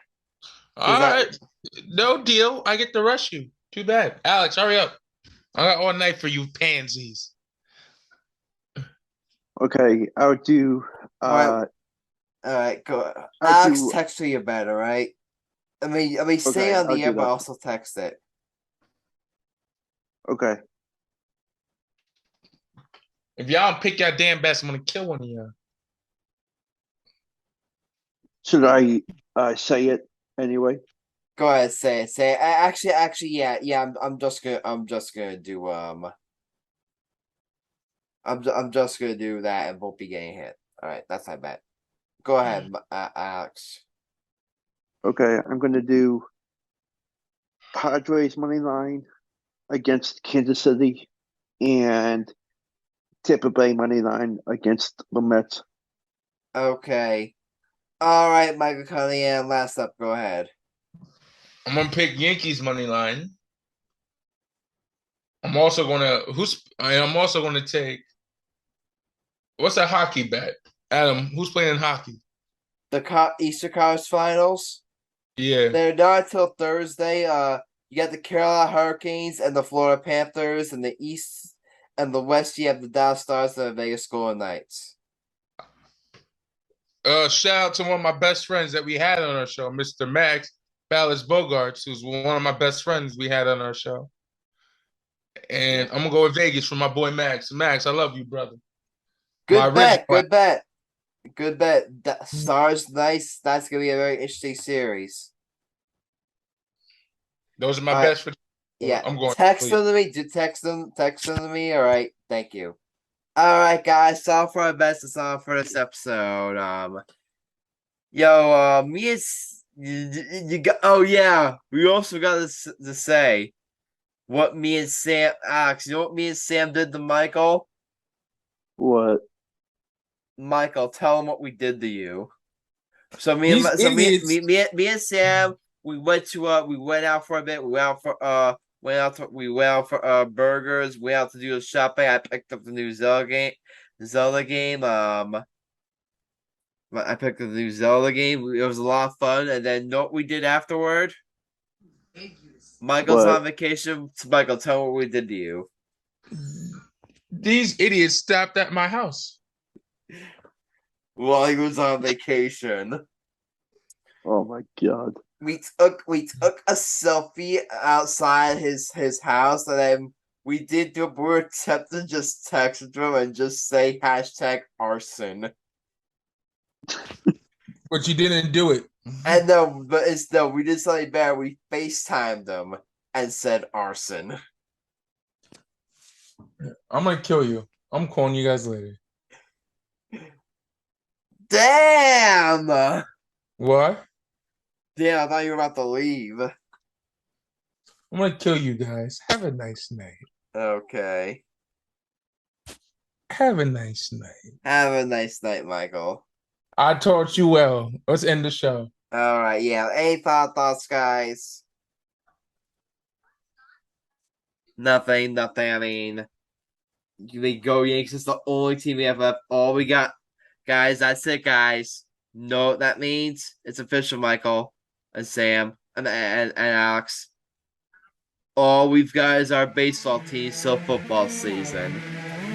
All right. No deal. I get to rush you. Too bad. Alex, hurry up. I got all night for you pansies. Okay, I'll do. All right, go. I'll Alex, do- text me your bet, all right? I mean, say Okay, on I'll the do air, but that. also text it. Okay. If y'all don't pick your damn best, I'm gonna kill one of y'all. Should I say it anyway? Go ahead, say it. Say it. Actually, yeah. I'm just gonna do I'm just gonna do that and won't be getting hit. All right, that's my bet. Go ahead, Alex. Okay, I'm going to do Padres money line against Kansas City and Tampa Bay money line against the Mets. Okay. All right, Michael Cunningham. Last up. Go ahead. I'm gonna pick Yankees money line. I'm also gonna take what's a hockey bet? Adam, who's playing hockey? The Eastern Conference Finals. Yeah. They're not until Thursday. You got the Carolina Hurricanes and the Florida Panthers. In the East and the West, you have the Dallas Stars and the Vegas Golden Knights. Shout out to one of my best friends that we had on our show, Mr. Max Ballas Bogarts, who's one of my best friends we had on our show. And I'm gonna go with Vegas for my boy Max. Max, I love you, brother. Good bet. Stars, nice. That's gonna be a very interesting series. Those are my best for. Yeah, I'm going. Text them to me. Text them to me. All right, thank you. All right, guys. That's all for our best. That's all for this episode. Me and you got. Oh yeah, we also got to say what me and Sam, Alex. You know what me and Sam did to Michael? What? Michael, tell him what we did to you. So me These and me and Sam, we went out for a bit. We went out for burgers. We went out to do the shopping. I picked up the new Zelda game. I picked up the new Zelda game. It was a lot of fun. And then know what we did afterward? Michael's on vacation. Michael, tell him what we did to you. These idiots stopped at my house While he was on vacation. Oh my god. We took a selfie outside his house, and then we were attempting to just text him and just say #arson. but you didn't do it. And we did something better. We FaceTimed them and said arson. I'm gonna kill you. I'm calling you guys later. Damn! What? Damn, I thought you were about to leave. I'm gonna kill you guys. Have a nice night. Okay. Have a nice night. Have a nice night, Michael. I taught you well. Let's end the show. All right, yeah. Any thoughts, guys? Nothing. I mean, they go Yankees. It's the only team we have left. All we got, guys. That's it, guys. Know what that means? It's official, Michael and Sam and Alex. All we've got is our baseball team till football season.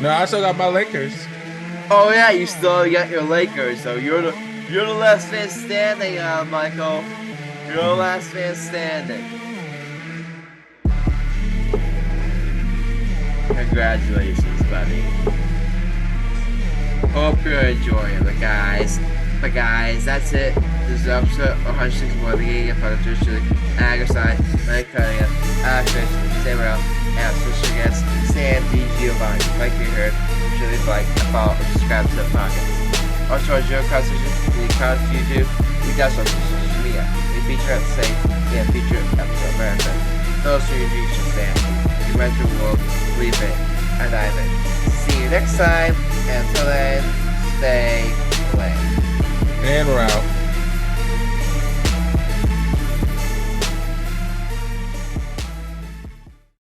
No, I still got my Lakers. Oh yeah, you still got your Lakers. So you're You're the last man standing, Michael. You're the last man standing. Congratulations, buddy. Hope you're enjoying it, guys. But guys, that's it. This is episode 161 of the Game of Funny Grassani, Mike Cunningham, Ashley, Sam Morell, and special guest Sam DiGiovanni. Like you heard, really like and follow and subscribe to the podcast. Also, our Joe Constitution, we count YouTube, we dash on social media. We feature at the same feature episode marathon. Those are your dreams, Sam. You went through the world, believe it, and I think. See you next time, and until then, stay playing. And we're out.